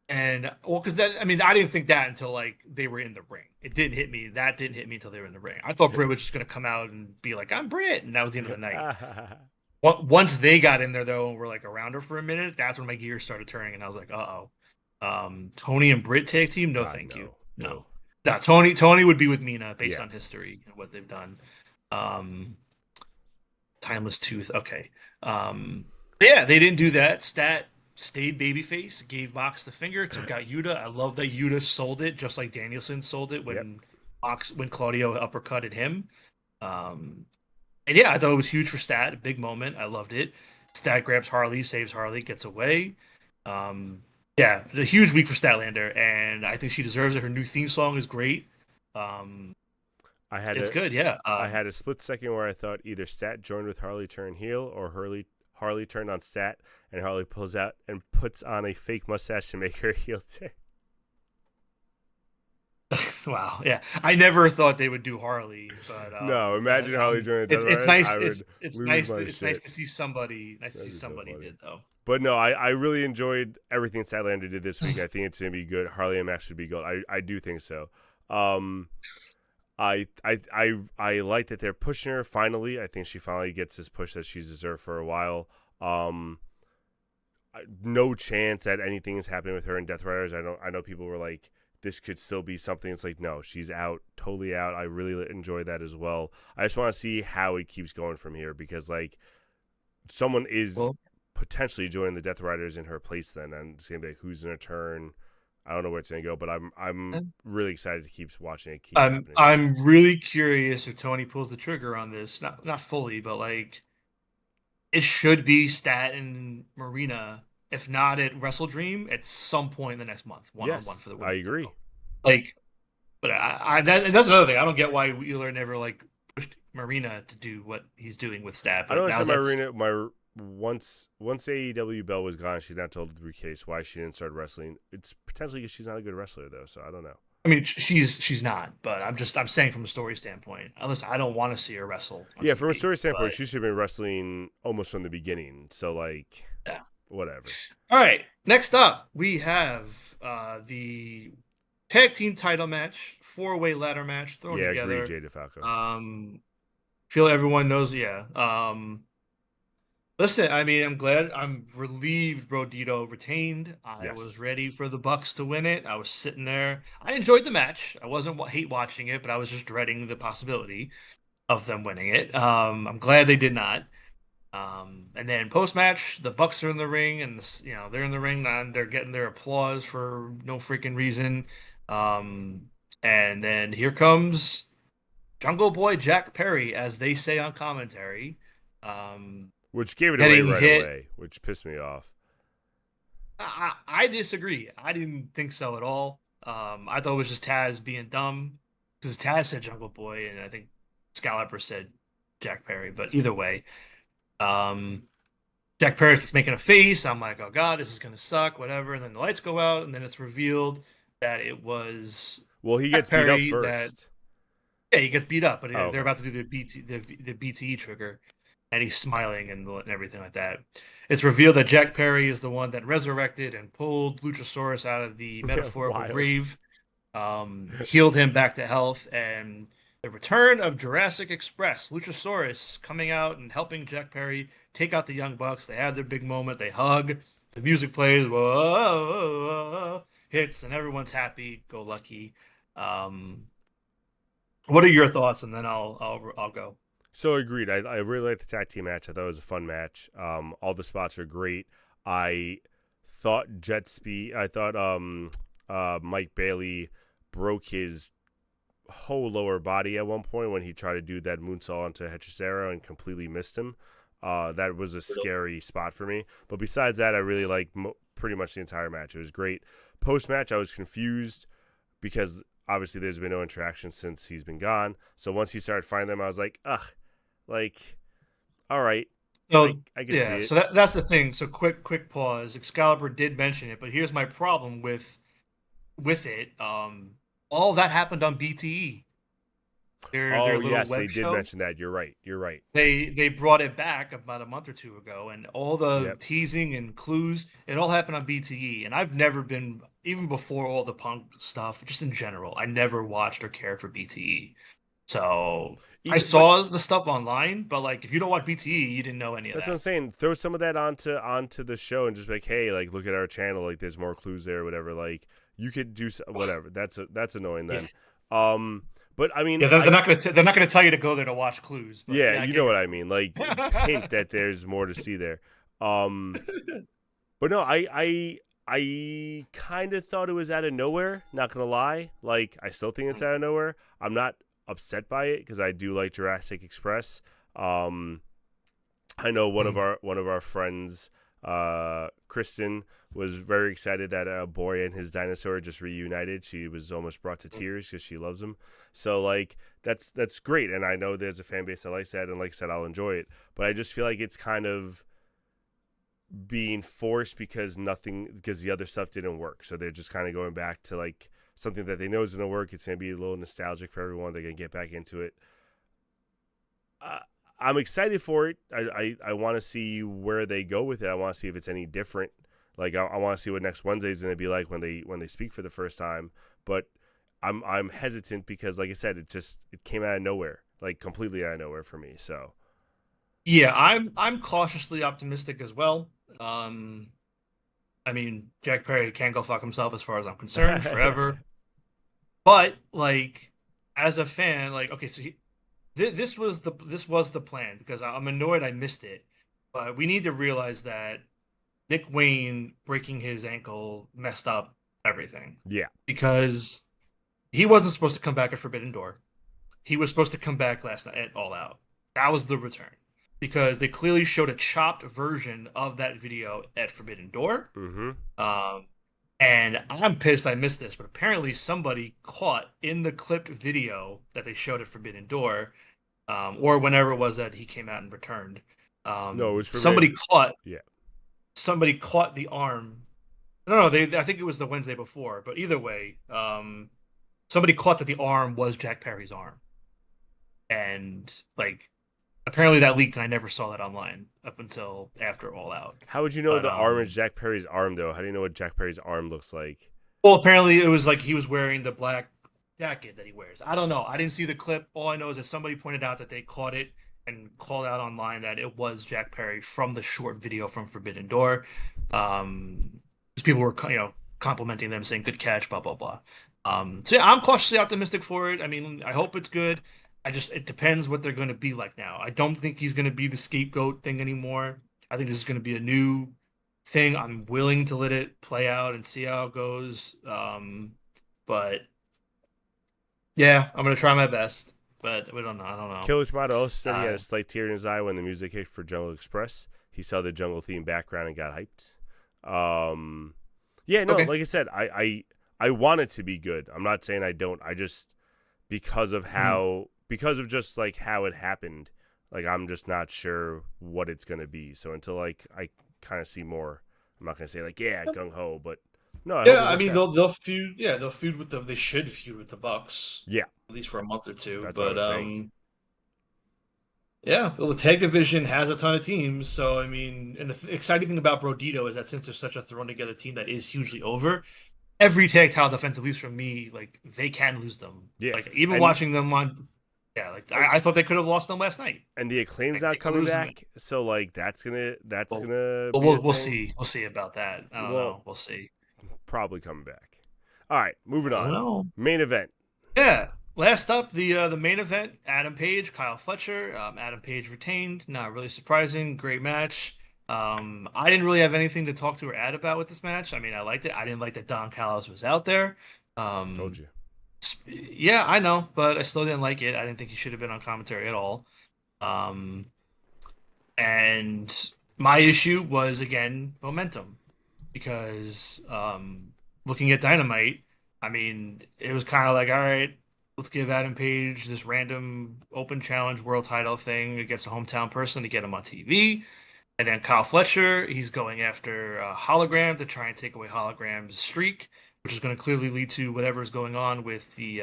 B: and well, because that I mean, I didn't think that until like they were in the ring. It didn't hit me. That didn't hit me until they were in the ring. I thought Britt was just going to come out and be like, "I'm Britt," and that was the end of the night. Once they got in there though, and were like around her for a minute, that's when my gears started turning, and I was like, "Uh oh." Tony and Britt tag team? No,
A: God,
B: thank you.
A: no.
B: No. No, Tony would be with Mina based
A: Yeah.
B: on history and what they've done. Um, Timeless Tooth. Okay. But yeah, they didn't do that. Stat stayed babyface, gave Mox the finger, took out Yuta. I love that Yuta sold it just like Danielson sold it
A: Yep.
B: when Claudio uppercutted him. Um, and yeah, I thought it was huge for Stat, a big moment. I loved it. Stat grabs Harley, saves Harley, gets away. Yeah, it's a huge week for Statlander, and I think she deserves it. Her new theme song is great. Um,
A: I had
B: it's
A: a
B: good, yeah.
A: I had a split second where I thought either Stat joined with Harley turn heel or Harley turned on Stat and Harley pulls out and puts on a fake mustache to make her heel turn.
B: Wow, yeah. I never thought they would do Harley, but
A: No, imagine Harley joining the Death
B: it's
A: Riders.
B: nice
A: I would lose my
B: it's nice
A: shit.
B: to see somebody
A: That'd be so funny.
B: did though.
A: But no, I really enjoyed everything Statlander did this week. I think it's gonna be good. Harley and Max should be good. I do think so. Um, I like that they're pushing her finally. I think she finally gets this push that she's deserved for a while. Um, no chance that anything is happening with her in Death Riders. I know people were like, this could still be something. It's like, no, she's out, totally out. I really enjoy that as well. I just want to see how it keeps going from here because like someone is
B: Well,
A: potentially joining the Death Riders in her place. Then and it's gonna be like, who's gonna turn. I don't know where it's gonna go, but I'm really excited to keep watching it keep happening.
B: I'm really curious if Tony pulls the trigger on this. Not fully, but like it should be Stat and Marina, if not at Wrestle Dream, at some point in the next month, one on one
A: Yes,
B: for the
A: I
B: women's
A: agree.
B: title. Like, but that's another thing. I don't get why Wheeler never like pushed Marina to do what he's doing with Stat.
A: I don't
B: But now
A: understand my
B: that's
A: arena. My once AEW Bell was gone, she's not told to briefcase why she didn't start wrestling. It's potentially because she's not a good wrestler though, so I don't know.
B: I mean, she's not, but I'm saying from a story standpoint. Listen, I don't want to see her wrestle on
A: Yeah, from a
B: TV,
A: story standpoint,
B: but
A: she should have been wrestling almost from the beginning. So like,
B: yeah.
A: whatever.
B: All right, next up we have the tag team title match, four-way ladder match thrown
A: Yeah, agreed,
B: together.
A: Jada Falco.
B: Feel everyone knows, yeah. Listen, I mean, I'm relieved Brodito retained. I was
A: Yes.
B: ready for the Bucks to win it. I was sitting there. I enjoyed the match. I wasn't hate watching it, but I was just dreading the possibility of them winning it. I'm glad they did not. And then post match, the Bucks are in the ring, and they're in the ring, and they're getting their applause for no freaking reason. Um, and then here comes Jungle Boy Jack Perry, as they say on commentary. Um,
A: Which gave it away
B: Getting
A: right
B: hit.
A: away, which pissed me off.
B: I disagree. I didn't think so at all. I thought it was just Taz being dumb because Taz said Jungle Boy, and I think Scalper said Jack Perry. But either way, um, Jack Perry's making a face. I'm like, oh God, this is gonna suck, whatever. And then the lights go out, and then it's revealed that it was
A: Well, he
B: Jack
A: gets beat up
B: Perry that
A: first.
B: yeah, he gets beat up, but
A: Oh,
B: they're
A: okay.
B: about to do the BTE trigger, and he's smiling and everything like that. It's revealed that Jack Perry is the one that resurrected and pulled Luchasaurus out of the metaphorical
A: Wild.
B: grave, healed him back to health, and the return of Jurassic Express, Luchasaurus coming out and helping Jack Perry take out the Young Bucks. They have their big moment. They hug. The music plays. Whoa, whoa, whoa, hits, and everyone's happy. Go lucky. Um, what are your thoughts? And then I'll go.
A: So agreed. I really liked the tag team match. I thought it was a fun match. All the spots are great. I thought Jet Speed. I thought Mike Bailey broke his whole lower body at one point when he tried to do that moonsault onto Hechicero and completely missed him. That was a scary spot for me. But besides that, I really liked pretty much the entire match. It was great. Post match, I was confused because obviously there's been no interaction since he's been gone. So once he started finding them, I was like, ugh, like, all right,
B: So
A: I can see
B: yeah,
A: it.
B: so that's the thing. So quick pause. Excalibur did mention it, but here's my problem with it. All that happened on BTE. Their
A: Oh
B: little
A: yes, they
B: web
A: did
B: show.
A: mention that. You're right. You're right.
B: They brought it back about a month or two ago, and all the
A: Yep.
B: teasing and clues, it all happened on BTE. And I've never been, even before all the punk stuff, just in general, I never watched or cared for BTE. So I
A: Even but
B: saw the stuff online, but like if you don't watch BTE, you didn't know any of
A: that's what I'm
B: that.
A: saying. Throw some of that onto the show and just be like, hey, like look at our channel. Like there's more clues there, or whatever. Like you could do whatever. That's annoying
B: Yeah.
A: then. But I mean,
B: Yeah, they're not gonna tell you to go there to watch clues, but
A: yeah,
B: yeah, I
A: you
B: get
A: know
B: your
A: what I
B: point.
A: mean. Like hint that there's more to see there. Um, but no, I kind of thought it was out of nowhere. Not gonna lie. Like I still think it's out of nowhere. I'm not upset by it because I do like Jurassic Express. Um, I know one of our friends, Kristen, was very excited that Boy and his dinosaur just reunited. She was almost brought to tears because she loves him. So like that's great, and I know there's a fan base that likes that, and like I said, I'll enjoy it. But I just feel like it's kind of being forced because the other stuff didn't work. So they're just kind of going back to like something that they know is going to work. It's going to be a little nostalgic for everyone. They're going to get back into it. I'm excited for it. I want to see where they go with it. I want to see if it's any different. Like I want to see what next Wednesday is going to be like when they speak for the first time. But I'm hesitant because, like I said, it came out of nowhere, like completely out of nowhere for me. So
B: Yeah, I'm cautiously optimistic as well. I mean, Jack Perry can go fuck himself as far as I'm concerned forever. But like, as a fan, like, okay, so this was the plan because I'm annoyed I missed it. But we need to realize that Nick Wayne breaking his ankle messed up everything
A: yeah,
B: because he wasn't supposed to come back at Forbidden Door. He was supposed to come back last night at All Out. That was the return because they clearly showed a chopped version of that video at Forbidden Door.
A: mm-hmm.
B: Um, and I'm pissed I missed this, but apparently somebody caught in the clipped video that they showed at Forbidden Door, or whenever it was that he came out and returned.
A: No, it was
B: Somebody
A: forbidden.
B: caught
A: Yeah,
B: the arm. No, I think it was the Wednesday before, but either way, somebody caught that the arm was Jack Perry's arm, and like apparently that leaked, and I never saw that online up until after All Out.
A: how would you know
B: But
A: the arm is Jack Perry's arm though? How do you know what Jack Perry's arm looks like?
B: well, apparently it was like he was wearing the black jacket that he wears. I don't know. I didn't see the clip. All I know is that somebody pointed out that they caught it and called out online that it was Jack Perry from the short video from Forbidden Door. Because people were, complimenting them, saying "good catch," blah blah blah. So yeah, I'm cautiously optimistic for it. I mean, I hope it's good. It depends what they're going to be like now. I don't think he's going to be the scapegoat thing anymore. I think this is going to be a new thing. I'm willing to let it play out and see how it goes. But yeah, I'm gonna try my best. But we don't know. I don't know.
A: Killer Tomato also said he had
B: Uh,
A: a slight tear in his eye when the music hit for Jungle Express. He saw the jungle theme background and got hyped. Yeah, no,
B: okay.
A: like I said, I want it to be good. I'm not saying I don't. I just because of
B: Mhm.
A: just like how it happened, like I'm just not sure what it's gonna be. So until like I kind of see more, I'm not gonna say like yeah gung ho, but no, I hope
B: Yeah,
A: it
B: I
A: works
B: mean
A: out.
B: they'll feud. Yeah, they'll feud with the. They should feud with the Bucks
A: Yeah,
B: at least for a month or two.
A: that's what I
B: But
A: would think.
B: yeah, well, the tag division has a ton of teams. So I mean, and the exciting thing about Brodito is that since they're such a thrown together team that is hugely over, every tag title defense, at least from me, like they can lose them.
A: Yeah,
B: Like even
A: and
B: watching them on, yeah, like
A: and
B: I thought they could have lost them last night.
A: and the acclaim's
B: Like they
A: not
B: could
A: coming
B: lose them.
A: back, so like that's
B: Well,
A: gonna
B: but
A: be a
B: we'll
A: thing.
B: see. We'll see about that. I don't
A: Well,
B: know. We'll see.
A: probably coming back. All right, moving
B: I don't
A: on.
B: know.
A: Main event.
B: Yeah. Last up, the main event: Adam Page, Kyle Fletcher. Adam Page retained. Not really surprising. Great match. I didn't really have anything to talk to or add about with this match. I mean, I liked it. I didn't like that Don Callis was out there.
A: Told
B: Um,
A: you.
B: yeah, I know, but I still didn't like it. I didn't think he should have been on commentary at all. Um, and my issue was again momentum because looking at Dynamite, I mean, it was kind of like, all right, let's give Adam Page this random open challenge world title thing against a hometown person to get him on TV. And then Kyle Fletcher, he's going after Hologram to try and take away Hologram's streak, which is going to clearly lead to whatever is going on with the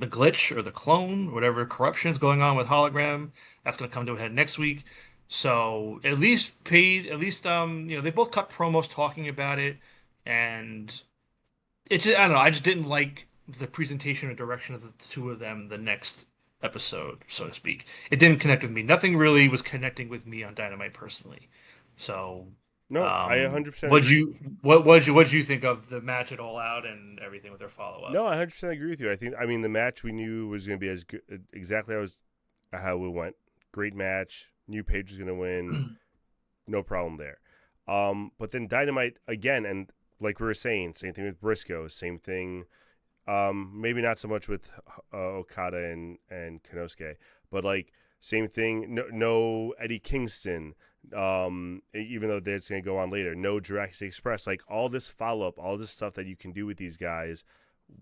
B: glitch or the clone, whatever corruption is going on with Hologram. That's going to come to a head next week. So at least they both cut promos talking about it, and it just I don't know. I just didn't like the presentation or direction of the two of them the next episode, so to speak. It didn't connect with me. Nothing really was connecting with me on Dynamite personally. So,
A: No, I
B: um,
A: 100% agree.
B: what'd you think of the match at All Out and everything with their follow up?
A: No, I 100% agree with you. I mean, the match we knew was going to be as good, exactly how it went. Great match. Knew Page was going to win. No problem there. But then Dynamite again, and like we were saying, same thing with Briscoe, same thing. Maybe not so much with Okada and Konosuke, but like same thing. No Eddie Kingston. Even though that's going to go on later. No Jurassic Express. Like all this follow up, all this stuff that you can do with these guys,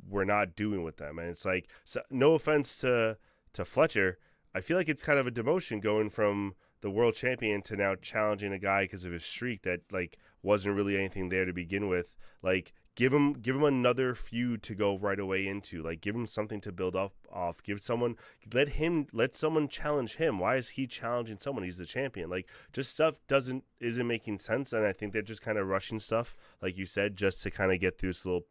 A: we're not doing with them. And it's like, so, no offense to Fletcher, I feel like it's kind of a demotion going from the world champion to now challenging a guy because of his streak that like wasn't really anything there to begin with. Like give him another feud to go right away into. Like, give him something to build up off. Let someone challenge him. Why is he challenging someone? He's the champion. Like, just stuff isn't making sense, and I think they're just kind of rushing stuff, like you said, just to kind of get through this little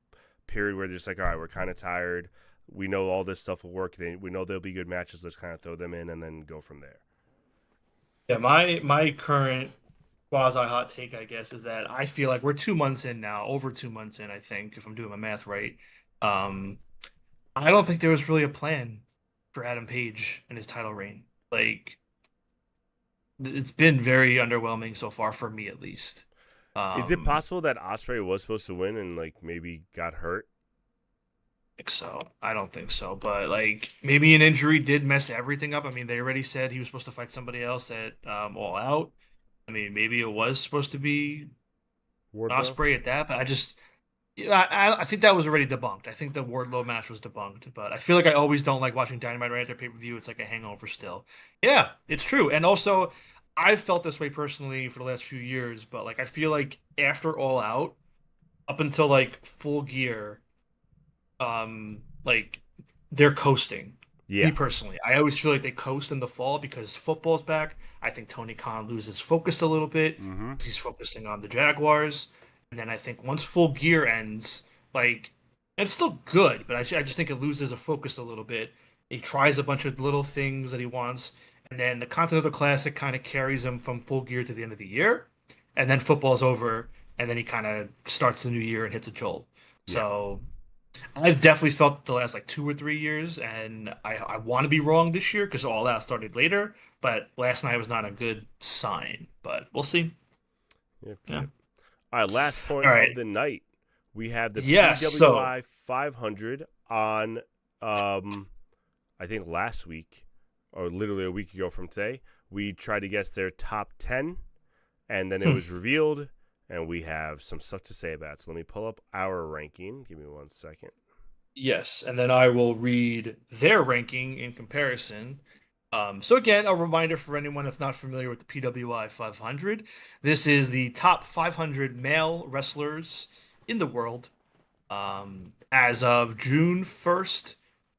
A: period where they're just like, all right, we're kind of tired. We know all this stuff will work. We know there'll be good matches. Let's kind of throw them in and then go from there.
B: Yeah, my current quasi hot take, I guess, is that I feel like we're 2 months in now, over 2 months in, I think, if I'm doing my math right. Um, I don't think there was really a plan for Adam Page and his title reign. Like, it's been very underwhelming so far for me, at least.
A: Is it
B: Um,
A: possible that Osprey was supposed to win and like maybe got hurt?
B: think so. I don't think so, but like maybe an injury did mess everything up. I mean, they already said he was supposed to fight somebody else at All Out. I mean, maybe it was supposed to be
A: Wardlow?
B: Osprey at that, but I just yeah, I think that was already debunked. I think the Wardlow match was debunked, but I feel like I always don't like watching Dynamite right after pay-per-view. It's like a hangover still. Yeah, it's true. And also, I've felt this way personally for the last few years, but like I feel like after All Out, up until like Full Gear, like they're coasting. Me
A: Yeah.
B: personally, I always feel like they coast in the fall because football's back. I think Tony Khan loses focus a little bit
A: Mm-hmm.
B: because he's focusing on the Jaguars. And then I think once Full Gear ends, like it's still good, but I just think it loses a focus a little bit. He tries a bunch of little things that he wants, and then the Continental Classic kind of carries him from Full Gear to the end of the year, and then football's over, and then he kind of starts the new year and hits a jolt.
A: Yeah.
B: So I've definitely felt the last like 2 or 3 years, and I want to be wrong this year because all that started later. But last night was not a good sign. But we'll see.
A: Yep.
B: Yeah.
A: Yep. All right. Last point
B: All
A: of
B: right.
A: the night. We have the
B: Yes. So
A: PWI 500 on, I think last week, or literally a week ago from today. We tried to guess their top 10, and then it was revealed, and we have some stuff to say about it. So let me pull up our ranking. Give me 1 second.
B: yes, and then I will read their ranking in comparison. So again, a reminder for anyone that's not familiar with the PWI 500. This is the top 500 male wrestlers in the world as of June 1st,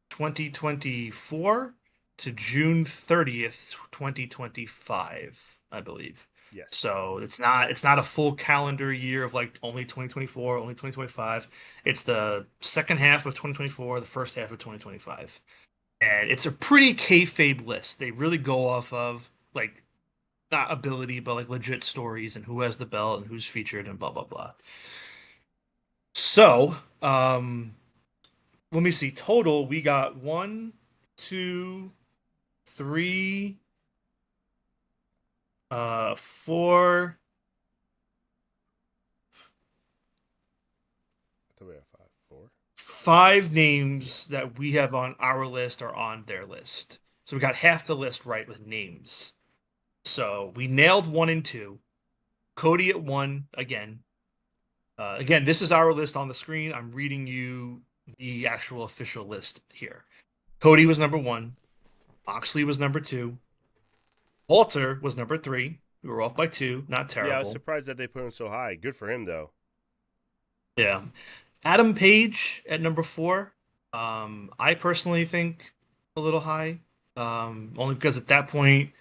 B: 2024 to June 30th, 2025, I believe.
A: Yes.
B: So it's not a full calendar year of like only 2024, only 2025. It's the second half of 2024, the first half of 2025. And it's a pretty kayfabe list. They really go off of like not ability, but like legit stories and who has the belt and who's featured and blah blah blah. So, let me see. Total, we got one, two, three, four,
A: I thought we had five, four.
B: five names that we have on our list are on their list. So we got half the list right with names. So we nailed one and two. Cody at one again. Again, this is our list on the screen. I'm reading you the actual official list here. Cody was number one. Moxley was number two. Walter was number three. We were off by two. Not
A: Yeah, I was
B: terrible.
A: surprised that they put him so high. Good for him, though.
B: Yeah. Adam Page at number four. I personally think a little high. Only because at that point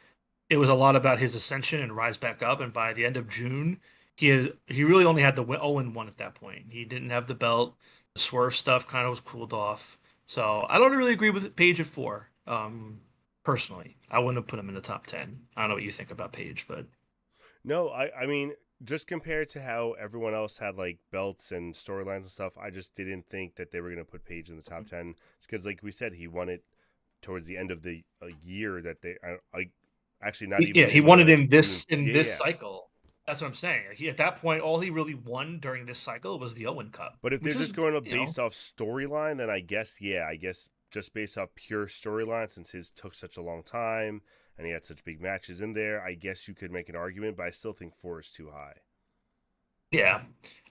B: it was a lot about his ascension and rise back up. And by the end of June, he really only had the 0-1 at that point. He didn't have the belt. The swerve stuff kind of was cooled off. So I don't really agree with Page at four. Personally, I wouldn't have put him in the top 10. I don't know what you think about Page, but
A: No, I mean, just compared to how everyone else had like belts and storylines and stuff, I just didn't think that they were gonna put Page in the top 10. Because, like we said, he won it towards the end of the year that I actually not
B: yeah,
A: even
B: he
A: in
B: won it
A: the
B: in
A: June.
B: this
A: Yeah, yeah.
B: cycle. That's what I'm saying. He at that point, all he really won during this cycle was the Owen Cup,
A: But if they're
B: which
A: just
B: is,
A: going up based off storyline, then I guess just based off pure storyline, since his took such a long time and he had such big matches in there, I guess you could make an argument, but I still think four is too high.
B: yeah.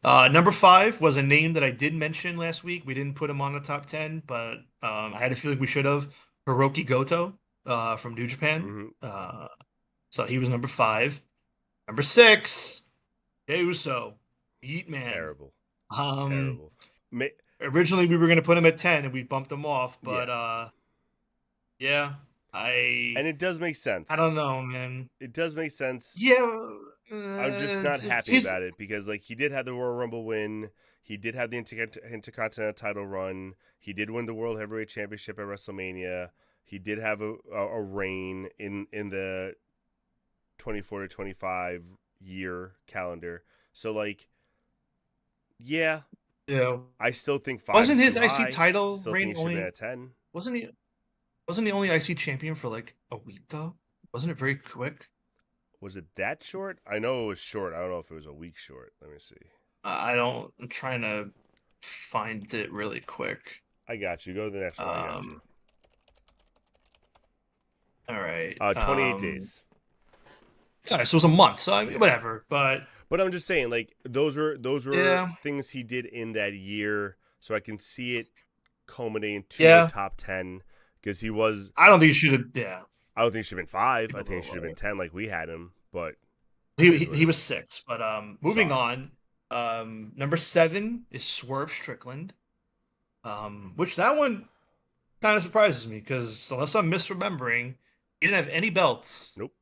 B: Number five was a name that I did mention last week. We didn't put him on the top 10, but I had a feeling we should have. Hiroki Goto from New Japan.
A: Mm-hmm.
B: So he was number five. Number six, Jey Uso, Yeet Man.
A: Terrible.
B: Um,
A: Terrible. Ma-
B: Originally we were gonna put him at 10 and we bumped him off,
A: yeah,
B: but yeah,
A: and
B: I
A: it does make
B: I don't
A: sense.
B: know, man.
A: It does make sense.
B: Yeah,
A: I'm just not happy
B: he's
A: about it because like he did have the Royal Rumble win. He did have the Intercontinental title run. He did win the World Heavyweight Championship at WrestleMania. He did have a reign in the 24 to 25 year calendar. So like, yeah,
B: yeah.
A: I still think five
B: Wasn't
A: is
B: his
A: too
B: IC
A: high.
B: title
A: Still think
B: reign
A: he should have been
B: only
A: at 10.
B: wasn't he wasn't he only IC champion for like a week though? Wasn't it very quick?
A: Was it that short? I know it was short. I don't know if it was a week short. Let me see.
B: I don't. I'm trying to find it really quick.
A: I got you. Go to the next one. I got you.
B: Um, all right.
A: 28 days.
B: All right, so it was a month, so I mean,
A: Yeah.
B: whatever. But
A: But I'm just saying, like those were
B: yeah,
A: things he did in that year, so I can see it culminating to the
B: yeah.
A: top 10 because he was.
B: I don't think you should have. Yeah,
A: I don't think he should have been five.
B: keep
A: I
B: it a
A: think he
B: little
A: should have been
B: lower.
A: 10, like we had him. But it
B: He,
A: is
B: he
A: what
B: he
A: it
B: was
A: is.
B: six. But moving
A: Sorry.
B: on. Number 7 is Swerve Strickland. Which that one kind of surprises me because unless I'm misremembering, he didn't have any belts
A: Nope.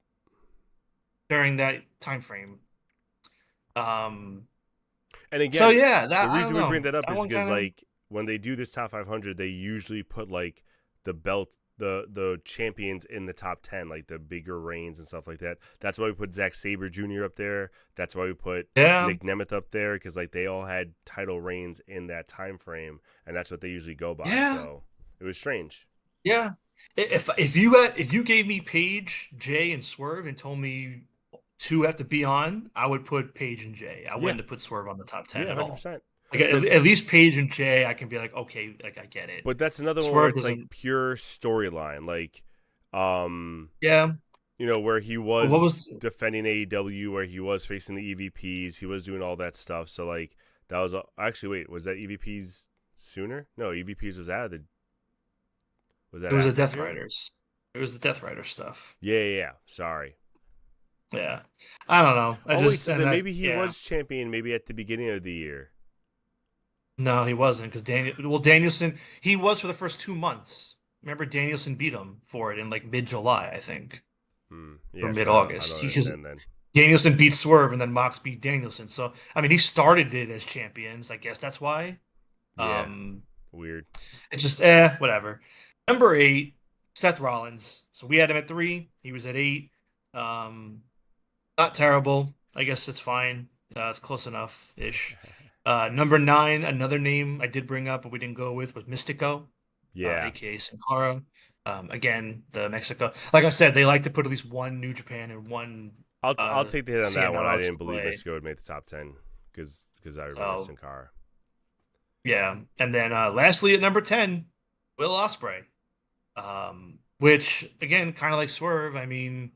B: during that time frame. Um,
A: And
B: so
A: again,
B: yeah,
A: the
B: that I don't
A: reason we bring
B: know.
A: that up
B: That
A: is
B: one
A: because
B: kind of
A: like when they do this top 500, they usually put like the belt, the champions in the top 10, like the bigger reigns and stuff like that. That's why we put Zack Sabre Jr. up there. That's why we put
B: yeah,
A: Nick Nemeth up there because like they all had title reigns in that time frame, and that's what they usually go by.
B: yeah,
A: So it was strange.
B: yeah. If you gave me Paige, Jay, and Swerve and told me two have to be on, I would put Paige and Jay. I
A: Yeah,
B: wouldn't have put Swerve on the top 10
A: yeah,
B: at all.
A: 100%.
B: Like
A: Because
B: at least Paige and Jay, I can be like, okay, like I get it.
A: but that's another one where
B: Swerve
A: it's like
B: doesn't.
A: pure storyline, like um
B: Yeah.
A: where he
B: What
A: was
B: was
A: defending AEW, where he was facing the EVPs, he was doing all that stuff. So like that was actually wait, was that EVPs sooner? No, EVPs was out of the was
B: it
A: that
B: was the
A: after
B: Death
A: here?
B: Riders. It was the Death Rider stuff.
A: Yeah. Sorry.
B: Yeah. I don't know. I
A: Oh wait,
B: just
A: so
B: and
A: then
B: that
A: maybe he
B: yeah.
A: was champion maybe at the beginning of the year.
B: No, he wasn't because Danielson, he was for the first 2 months. Remember Danielson beat him for it in like mid-July, I think, or
A: Yeah, so I don't
B: mid-August. Because
A: understand then.
B: Danielson beat Swerve and then Mox beat Danielson. So I mean, he started it as champions. I guess that's why.
A: Yeah,
B: Um,
A: weird.
B: it's just whatever. Number 8, Seth Rollins. So we had him at 3. He was at 8. Um, Not terrible. I guess it's fine. It's close enough ish. Number 9, another name I did bring up, but we didn't go with was Mystico,
A: Yeah.
B: aka Sin Cara. Again, the Mexico. Like I said, they like to put at least one New Japan and one
A: I'll take the hit on that one.
B: CMLL
A: I didn't believe
B: display.
A: Mystico would make the top 10 because I remember
B: So
A: Sin Cara.
B: yeah, and then lastly at number 10, Will Ospreay. Which again, kind of like Swerve. I mean,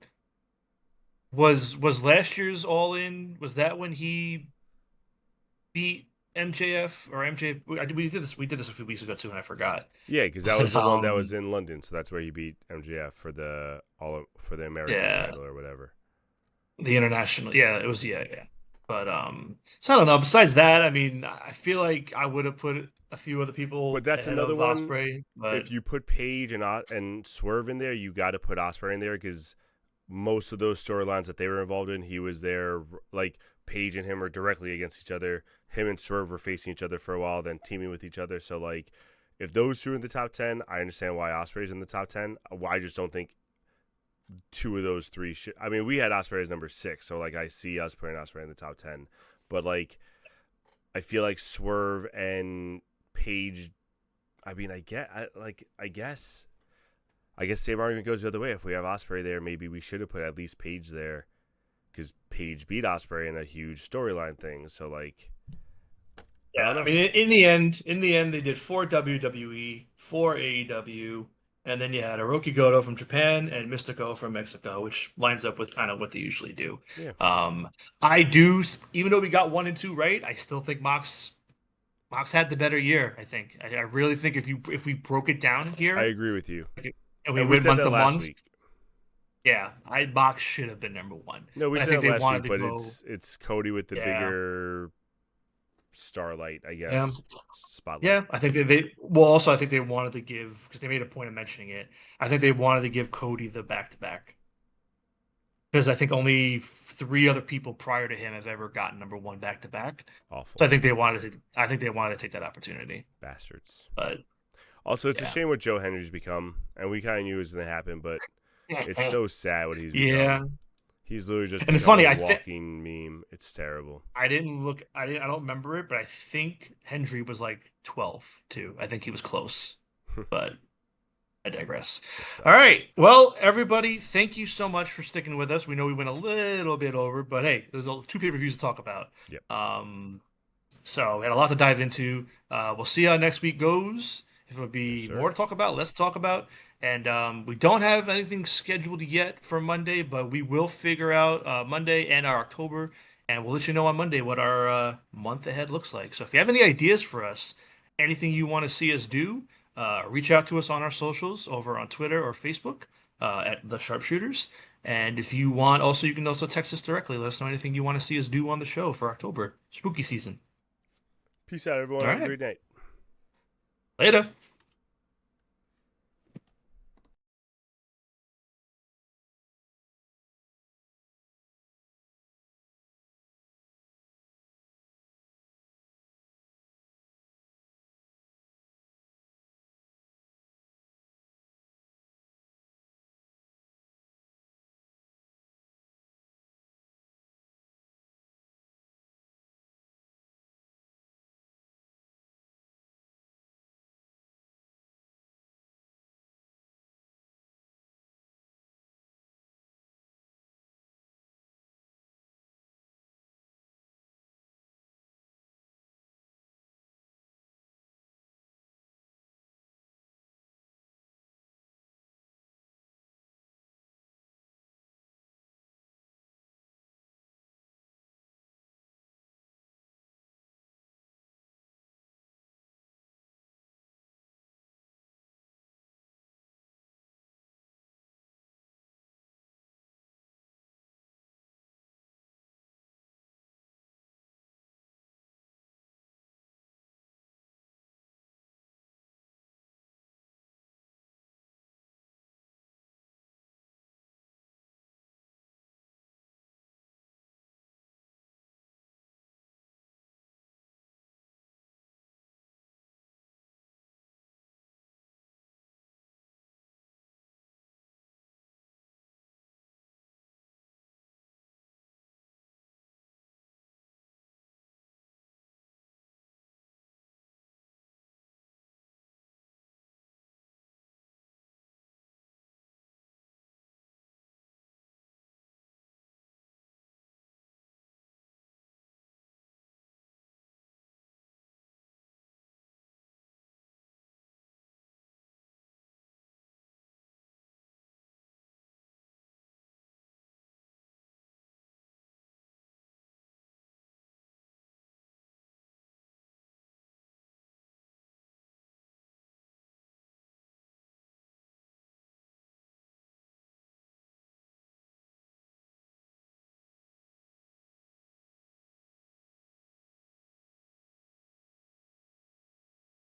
B: was last year's All In? Was that when he beat MJF or MJ? We did this. We did this a few weeks ago too, and I forgot.
A: Yeah, because that was
B: But
A: the one that was in London, so that's where he beat MJF for the American
B: yeah,
A: title or whatever.
B: the international. Yeah, it was. Yeah, yeah. But so I don't know. Besides that, I mean, I feel like I would have put a few other
A: But
B: people
A: that's
B: ahead
A: another
B: of
A: one.
B: Osprey, but
A: If you put Paige and Swerve in there, you got to put Osprey in there because most of those storylines that they were involved in, he was there. Like Paige and him were directly against each other. Him and Swerve were facing each other for a while, then teaming with each other. So like, if those two are in the top 10, I understand why Osprey's in the top 10. I just don't think two of those three should. I mean, we had Osprey as number 6, so like I see us putting Osprey in the top 10. But like, I feel like Swerve and Paige. I mean, I guess same argument goes the other way. If we have Osprey there, maybe we should have put at least Paige there because Paige beat Osprey in a huge storyline thing. So like, I
B: yeah,
A: don't
B: I
A: know.
B: mean, in the end, they did 4 WWE, 4 AEW, and then you had Hiroki Goto from Japan and Mystico from Mexico, which lines up with kind of what they usually do.
A: Yeah,
B: Um, I do, even though we got 1 and 2 right, I still think Mox had the better year. I think. I really think if we broke it down
A: I
B: here,
A: agree with you,
B: like, and we
A: and we
B: went
A: said
B: month
A: that
B: to
A: last
B: month,
A: week.
B: yeah, I Mox should have been number 1,
A: No, we
B: and I
A: said
B: think
A: that
B: they
A: last week,
B: wanted to
A: but
B: go,
A: it's Cody with the
B: yeah.
A: bigger starlight, I
B: Yeah.
A: guess, spotlight.
B: Yeah, I think well also I think they wanted to give because they made a point of mentioning it. I think they wanted to give Cody the back-to-back because I think only three other people prior to him have ever gotten number one back-to-back.
A: Awful
B: So I think they wanted to take that opportunity.
A: bastards.
B: But
A: Also, it's a
B: yeah.
A: shame what Joe Henry's become, and we kind of knew it was going to happen, but it's so sad what he's
B: Yeah.
A: become. He's literally just
B: And it's
A: become
B: funny,
A: a walking meme. It's terrible.
B: I don't remember it, but I think Hendry was like 12 too. I think he was close. But I digress.
A: That
B: All
A: sucks.
B: right. Well, everybody, thank you so much for sticking with us. We know we went a little bit over, but hey, there's two pay-per-views to talk about.
A: Yep.
B: So we had a lot to dive into. We'll see how next week goes. If it'll
A: Yes,
B: be
A: sir.
B: more to talk about, let's talk about. And we don't have anything scheduled yet for Monday, but we will figure out Monday and our October, and we'll let you know on Monday what our month ahead looks like. So if you have any ideas for us, anything you want to see us do, reach out to us on our socials over on Twitter or Facebook at the SharpSHOOTers. And if you want, also you can also text us directly. Let us know anything you want to see us do on the show for October, spooky season.
A: Peace out, everyone.
B: All
A: Have a
B: right.
A: great night.
B: Later.